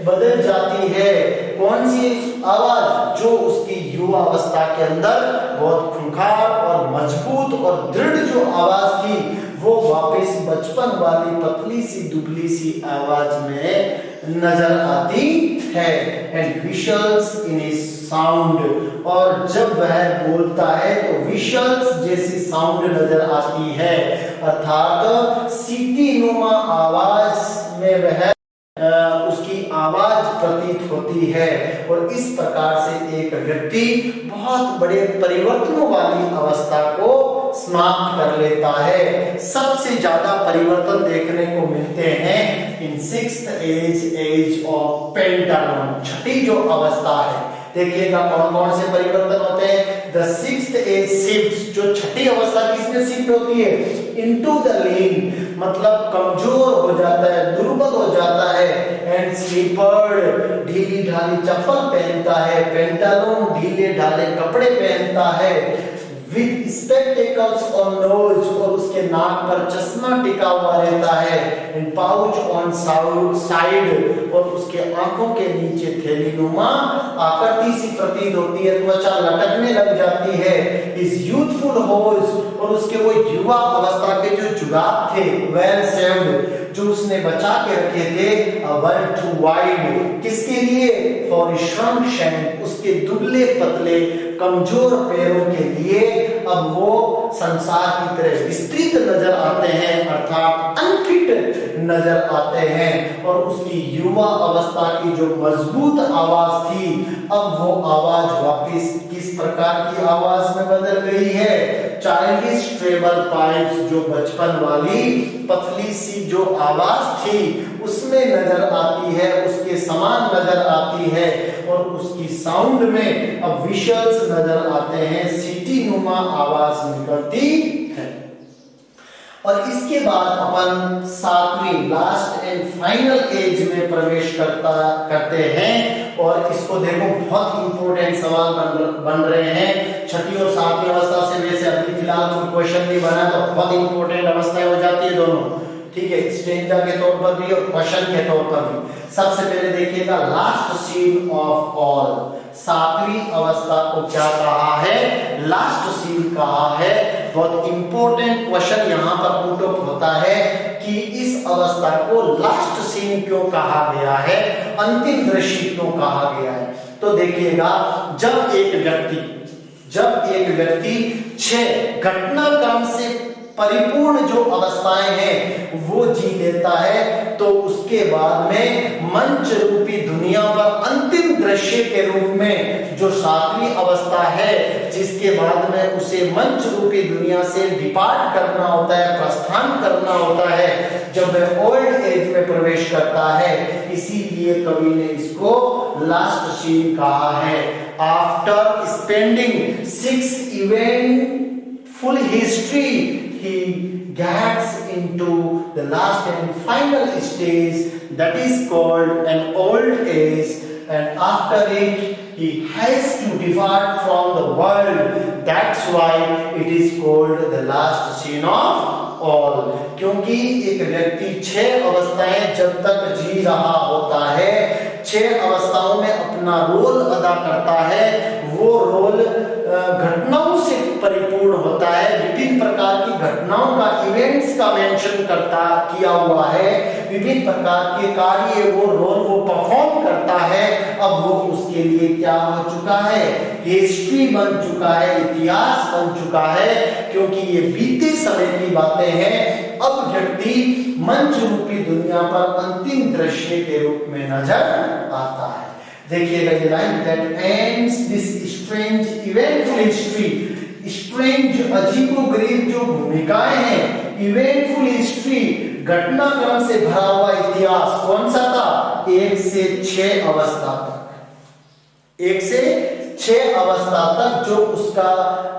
बदल जाती है। कौन सी आवाज? जो उसकी युवा अवस्था के अंदर बहुत खूंखार और मजबूत और दृढ़ जो आवाज थी, वो वापस बचपन वाली पतली सी दुबली सी आवाज में नजर आती है। एंड विशल्स इन हिज साउंड, और जब वह बोलता है तो विशल्स जैसी साउंड नजर आती है, अर्थात सीटी नुमा आवाज में वह उसकी आवाज प्रतीत होती है। और इस प्रकार से एक व्यक्ति बहुत बड़े परिवर्तनों वाली अवस्था को समाप्त कर लेता है। सबसे ज्यादा परिवर्तन देखने को मिलते हैं इन सिक्स्थ एज ऑफ पेंटालून, छठी जो अवस्था है। देखिएगा कौन कौन से परिवर्तन होते हैं। द सिक्स्थ एज शिफ्ट्स, जो छठी अवस्था किसमें शिफ्ट होती है? इनटू द लीन, मतलब कमजोर हो जाता है, दुर्बल हो जाता है। एंड स्लीपर्ड, ढीली ढाली चप्पल पहनता है। पेंटालून, ढीले ढाले कपड़े पहनता है। विद स्पेक्टेकल्स ऑन नोज, और उसके नाक पर चश्मा टिका हुआ रहता है। एंड पाउच ऑन साइड, और उसके आंखों के नीचे थैलीनुमा आकृति सी प्रतीत होती है, त्वचा लटकने लग जाती है। इस यूथफुल होज, और उसके वो युवा अवस्था के जो जुराब थे, वेल सेव्ड, जो उसने बचा के रखे थे, वर्ल्ड टू वाइड, किसके लिए? फॉर श्रंक शैंक, उसके दुबले पतले कमजोर पैरों के लिए अब वो संसार की तरह विस्तृत नजर आते हैं, अर्थात अनफिट नजर आते हैं। और उसकी युवा अवस्था की जो मजबूत आवाज थी, अब वो आवाज वापस किस प्रकार की आवाज में बदल गई है? चाइल्डिश ट्रेबल पाइप्स, जो बचपन वाली पतली सी जो आवाज थी उसमें नजर आती है, उसके समान नजर आती है। और उसकी साउंड में अब विशल्स नजर आते हैं, सीटी नुमा आवाज निकलती है। और इसके बाद अपन सातवीं लास्ट एंड फाइनल एज में प्रवेश करते हैं। और इसको देखो, बहुत इंपॉर्टेंट सवाल बन रहे हैं। छठी और सातवीं अवस्था से वैसे अभी फिलहाल कोई क्वेश्चन नहीं बना, तो बहुत इंपॉर्टेंट अवस्थाएं हो जाती है दोनों, ठीक है, स्टेंजा के तौर पर भी और क्वेश्चन के तौर पर भी। सबसे पहले देखिएगा लास्ट सीन ऑफ ऑल, सातवीं अवस्था को क्या कहा है? लास्ट सीन कहा है। बहुत इंपॉर्टेंट क्वेश्चन यहाँ पर पुट अप होता है कि इस अवस्था को लास्ट सीन क्यों कहा गया है, अंतिम दृश्य क्यों कहा गया है। तो देखिएगा, जब एक व्यक्ति 6 घटनाक्रम से परिपूर्ण जो अवस्थाएं हैं वो जी लेता है, तो उसके बाद में मंच रूपी दुनिया पर अंतिम दृश्य के रूप में जो सातवीं अवस्था है, जिसके बाद में उसे मंच रूपी दुनिया से डिपार्ट करना होता है, प्रस्थान करना होता है, जब वह ओल्ड एज में प्रवेश करता है। इसीलिए कवि ने इसको लास्ट सीन कहा है। After spending 6 eventful history, he gets into the last and final stage, that is called an old age, and after it he has to depart from the world. That's why it is called the last scene of all. क्योंकि एक व्यक्ति 6 अवस्थाएं जब तक जी रहा होता है, 6 अवस्थाओं में अपना रोल अदा करता है, वो रोल घटनाओं से परिपूर्ण होता है, विभिन्न प्रकार की घटनाओं का, इवेंट्स का मेंशन किया हुआ है, विभिन्न प्रकार के कार्य वो रोल वो परफॉर्म करता है। अब वो उसके लिए क्या हो चुका है? हिस्ट्री बन चुका है, इतिहास बन चुका है, क्योंकि ये बीते समय की बातें हैं। अब व्यक्ति मंच रूपी दुनिया पर अंतिम दृश्य के रूप में नजर आता है। देखिएगा ये line, that ends this strange eventful history. Strange, अजीबोगरीब जो भूमिकाएं हैं, इवेंटफुल हिस्ट्री, घटनाक्रम से भरा हुआ इतिहास कौन सा था? 1 से 6 अवस्था तक, 1 से 6 अवस्था तक जो उसका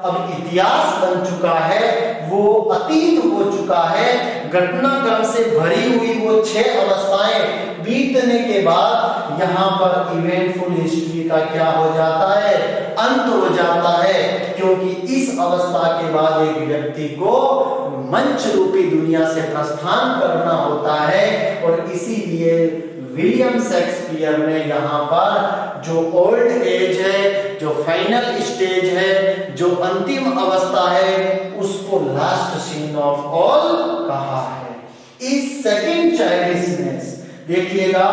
अब इतिहास बन चुका है, वो अतीत हो चुका है। घटनाक्रम से भरी हुई वो 6 अवस्थाएं बीतने के बाद यहाँ पर इवेंटफुल हिस्ट्री का क्या हो जाता है? अंत हो जाता है, क्योंकि इस अवस्था के बाद एक व्यक्ति को मंच रूपी दुनिया से प्रस्थान करना होता है। और इसीलिए विलियम शेक्सपियर ने यहाँ पर जो ओल्ड एज है, जो फाइनल स्टेज है, जो अंतिम अवस्था है, उसको लास्ट सीन ऑफ ऑल कहा है। इस सेकंड चाइल्डिशनेस, देखिएगा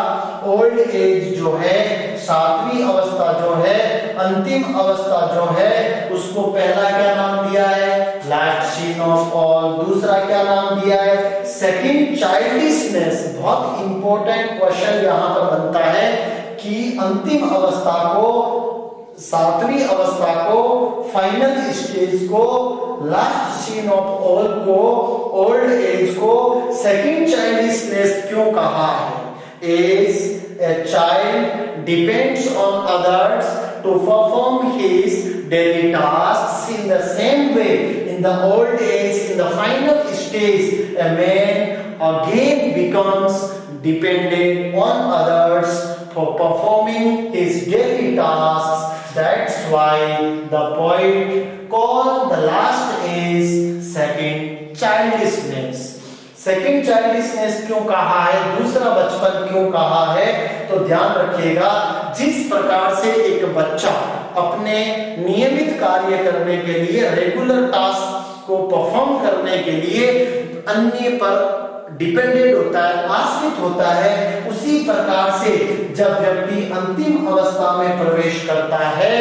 ओल्ड एज जो है, 7वीं अवस्था जो है, अंतिम अवस्था जो है, उसको पहला क्या नाम दिया है? Last scene of all. दूसरा क्या नाम दिया है? Second childishness. बहुत इंपॉर्टेंट क्वेश्चन यहाँ पर बनता है कि अंतिम अवस्था को, 7वीं अवस्था को, फाइनल स्टेज को, लास्ट सीन ऑफ ऑल को, ओल्ड एज को सेकंड चाइल्डिशनेस क्यों कहा है? As a child depends on others to perform his daily tasks in the same way. In the old age, in the final stage, a man again becomes dependent on others for performing his daily tasks. That's why the poet called the last age second childishness. Second childishness क्यों कहा है? दूसरा बचपन क्यों कहा है? तो ध्यान रखिएगा, जिस प्रकार से एक बच्चा अपने नियमित कार्य करने के लिए, रेगुलर टास्क को परफॉर्म करने के लिए अन्य पर डिपेंडेंट होता है, आश्रित होता है, उसी प्रकार से जब व्यक्ति अंतिम अवस्था में प्रवेश करता है,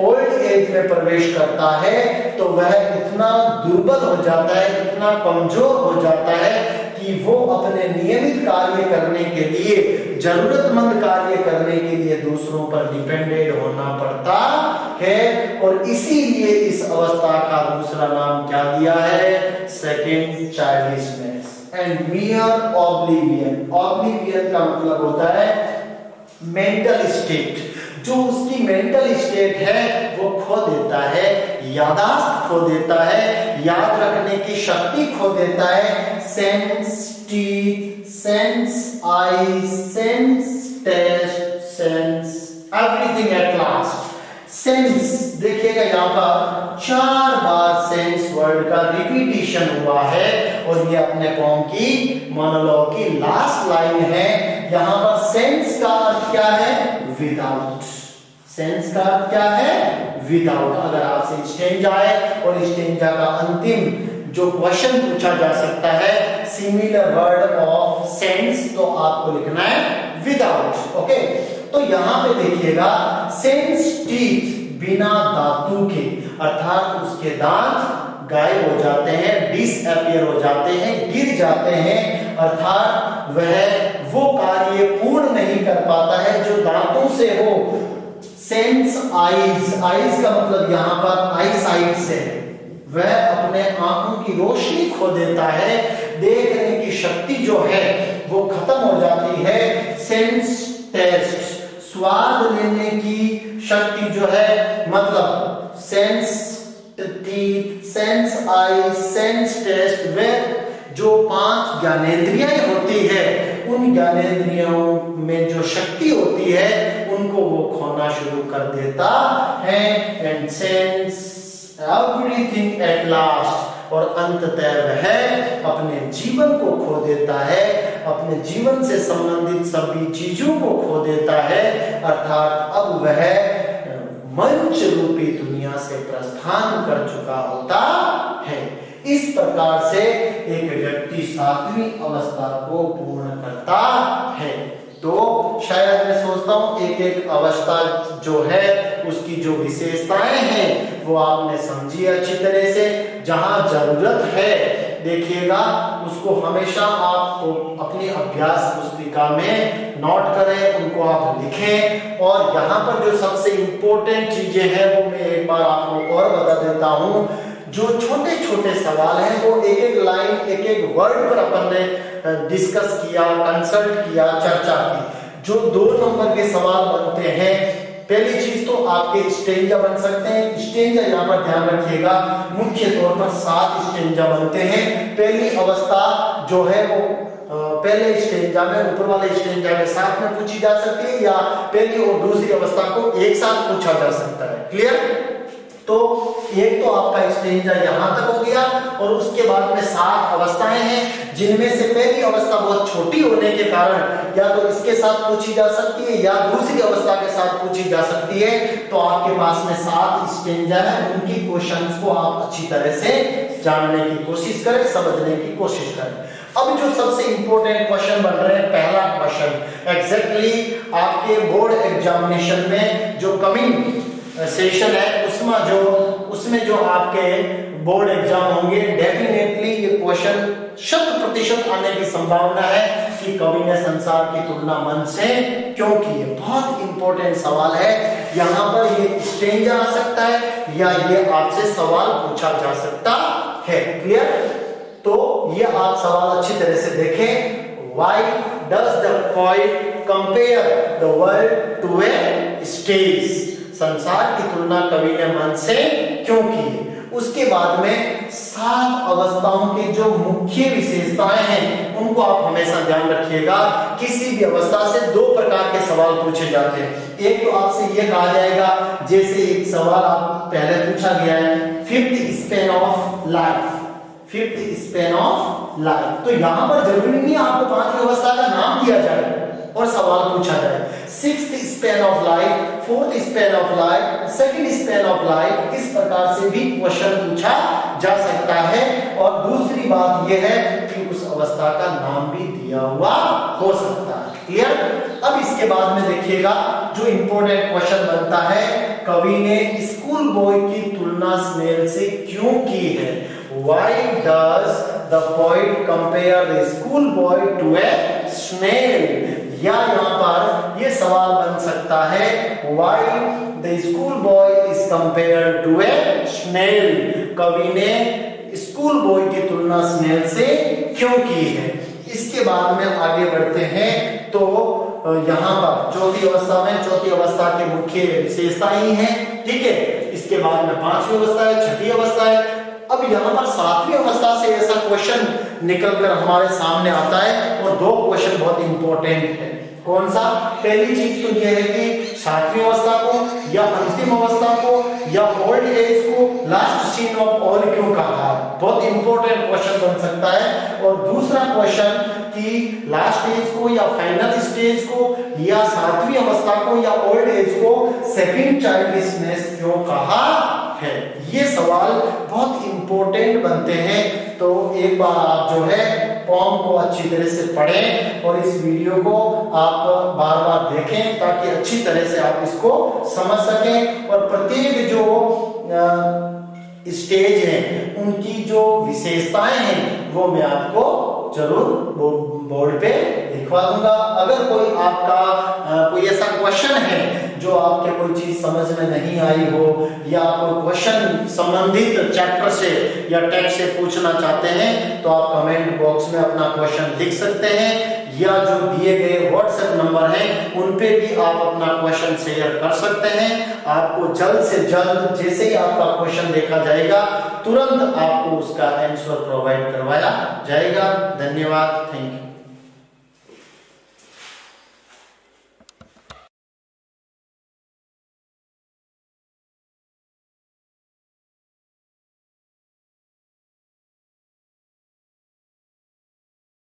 ओल्ड एज में प्रवेश करता है, तो वह इतना दुर्बल हो जाता है, इतना कमजोर हो जाता है कि वो अपने नियमित कार्य करने के लिए, जरूरतमंद कार्य करने के लिए दूसरों पर डिपेंडेंट होना पड़ता है। और इसीलिए इस अवस्था का दूसरा नाम क्या दिया है? Second childishness. And मियर oblivion. Oblivion का मतलब होता है मेंटल स्टेट। जो उसकी मेंटल स्टेट है वो खो देता है, याददाश्त खो देता है, याद रखने की शक्ति खो देता है। Sans teeth, sense I, sense taste, sans everything at last. Sans, देखिएगा यहाँ पर 4 बार सेंस वर्ड का रिपीटिशन हुआ है और ये अपने पोम की मोनोलॉग की लास्ट लाइन है। यहाँ पर सेंस का अर्थ क्या है? विदाउट। सेंस का अर्थ क्या है? विदाउट। अगर आपसे स्टेंजा है और स्टेंजा का अंतिम जो क्वेश्चन पूछा जा सकता है सिमिलर वर्ड ऑफ सेंस, तो आपको लिखना है विदाउट। ओके, तो यहाँ पे देखिएगा सेंस टीथ, बिना दांतों के, अर्थात उसके दांत गायब हो जाते हैं, डिसअपियर हो जाते हैं, गिर जाते हैं, अर्थात वह वो कार्य पूर्ण नहीं कर पाता है जो दांतों से हो। सेंस आईज, आईज का मतलब यहाँ पर आई साइट से, वह अपने आंखों की रोशनी खो देता है, देखने की शक्ति जो है वो खत्म हो जाती है। सेंस टेस्ट, स्वाद लेने की शक्ति जो है, मतलब sense teeth, sense I, sense taste, वे जो 5 ज्ञानेंद्रियां होती है, उन ज्ञानेंद्रियों में जो शक्ति होती है उनको वो खोना शुरू कर देता है। And sense everything at last, और अंततः वह अपने जीवन को खो देता है, अपने जीवन से संबंधित सभी चीजों को खो देता है, अर्थात अब वह मंच रूपी दुनिया से प्रस्थान कर चुका होता है। इस प्रकार से एक व्यक्ति 7वीं अवस्था को पूर्ण करता है। तो शायद मैं सोचता हूं एक एक अवस्था जो है उसकी जो विशेषताएं हैं वो आपने समझी अच्छी तरह से। जहां जरूरत है देखिएगा उसको हमेशा आप अपनी अभ्यास पुस्तिका में नोट करें, उनको आप लिखें। और यहाँ पर जो सबसे इंपॉर्टेंट चीजें हैं वो मैं एक बार आपको और बता देता हूँ। जो छोटे छोटे सवाल हैं वो एक एक लाइन, एक एक वर्ड पर अपन ने डिस्कस किया, कंसल्ट किया, चर्चा की। जो 2 नंबर के सवाल बनते हैं, पहली चीज तो आपके स्टेंजा बन सकते हैं। स्टेंजा यहाँ पर ध्यान रखिएगा, मुख्य तौर पर 7 स्टेंजा बनते हैं। पहली अवस्था जो है वो पहले स्टेंजा में, ऊपर वाले स्टेंजा में साथ में पूछी जा सकती है, या पहली और दूसरी अवस्था को एक साथ पूछा जा सकता है। क्लियर? तो एक तो आपका स्टेंजा यहाँ तक हो गया, और उसके बाद में 7 अवस्थाएं हैं, जिनमें से पहली अवस्था बहुत छोटी होने के कारण या तो इसके साथ पूछी जा सकती है या दूसरी अवस्था के साथ पूछी जा सकती है। तो आपके पास में 7 स्टेंजा है, उनकी क्वेश्चंस को आप अच्छी तरह से जानने की कोशिश करें, समझने की कोशिश करें। अब जो सबसे इंपॉर्टेंट क्वेश्चन बन रहे हैं, पहला क्वेश्चन एग्जैक्टली आपके बोर्ड एग्जामिनेशन में जो कमिंग सेशन है उसमें जो आपके बोर्ड एग्जाम होंगे, डेफिनेटली ये क्वेश्चन 100% आने की संभावना है कि कवि ने संसार की तुलना मन से क्यों की है। बहुत इंपॉर्टेंट सवाल है। यहाँ पर ये स्टेंजा आ सकता है या ये आपसे सवाल पूछा जा सकता है। क्लियर? तो ये आप सवाल अच्छी तरह से देखें। Why does the poet compare the world to a stage? संसार की तुलना कवि ने मन से क्यों की? उसके बाद में 7 अवस्थाओं की जो मुख्य विशेषताएं हैं उनको आप हमेशा ध्यान रखिएगा। किसी भी अवस्था से 2 प्रकार के सवाल पूछे जाते हैं। एक तो आपसे यह कहा जाएगा, जैसे एक सवाल आप पहले पूछा गया है, 5th span of life, 5th span of life. तो यहां पर जरूरी नहीं आपको 5वीं अवस्था का नाम दिया जाए और सवाल पूछा जाए। 6th span of life, 4th span of life, 2nd span of life, इस प्रकार से भी क्वेश्चन पूछा जा सकता है। और दूसरी बात यह है कि उस अवस्था का नाम भी दिया हुआ हो सकता है। क्लियर? अब इसके बाद में देखिएगा जो इंपॉर्टेंट क्वेश्चन बनता है, कवि ने स्कूल बॉय की तुलना स्नेल से क्यों की है? Why does the poet compare the school boy to a snail? या यहाँ पर ये सवाल बन सकता है, Why the school boy is compared to a snail? कवि ने स्कूल बॉय की तुलना स्नेल से क्यों की है? इसके बाद में आगे बढ़ते हैं। तो यहाँ पर चौथी अवस्था के मुख्य विशेषताएं हैं। ठीक है, इसके बाद में 5वीं अवस्था है, 6ठी अवस्था है। अब यहाँ पर 7वीं अवस्था से ऐसा क्वेश्चन निकलकर हमारे सामने आता है, और 2 क्वेश्चन बहुत इंपॉर्टेंट है। कौन सा? पहली चीज तो यह है कि 7वीं अवस्था को या अंतिम अवस्था को या ओल्ड एज को लास्ट सीन ऑफ ऑल क्यों कहा? बहुत इंपॉर्टेंट क्वेश्चन बन सकता है। और दूसरा क्वेश्चन कि लास्ट एज को या फाइनल स्टेज को या 7वीं अवस्था को या ओल्ड एज को सेकंड चाइल्डिशनेस क्यों कहा है? ये सवाल बहुत इंपॉर्टेंट बनते हैं। तो एक बार आप जो है फॉर्म को अच्छी तरह से पढ़ें और इस वीडियो को आप बार बार देखें ताकि अच्छी तरह से आप इसको समझ सकें। और प्रत्येक जो स्टेज है उनकी जो विशेषताएं हैं वो मैं आपको जरूर बोर्ड पे लिखवा दूंगा। अगर कोई आपका कोई ऐसा क्वेश्चन है जो आपके कोई चीज समझ में नहीं आई हो या आप क्वेश्चन संबंधित चैप्टर से या टेक्स्ट से पूछना चाहते हैं तो आप कमेंट बॉक्स में अपना क्वेश्चन लिख सकते हैं, या जो दिए गए व्हाट्सएप नंबर हैं उन पे भी आप अपना क्वेश्चन शेयर कर सकते हैं। आपको जल्द से जल्द जैसे ही आपका क्वेश्चन देखा जाएगा तुरंत आपको उसका आंसर प्रोवाइड करवाया जाएगा। धन्यवाद, थैंक यू।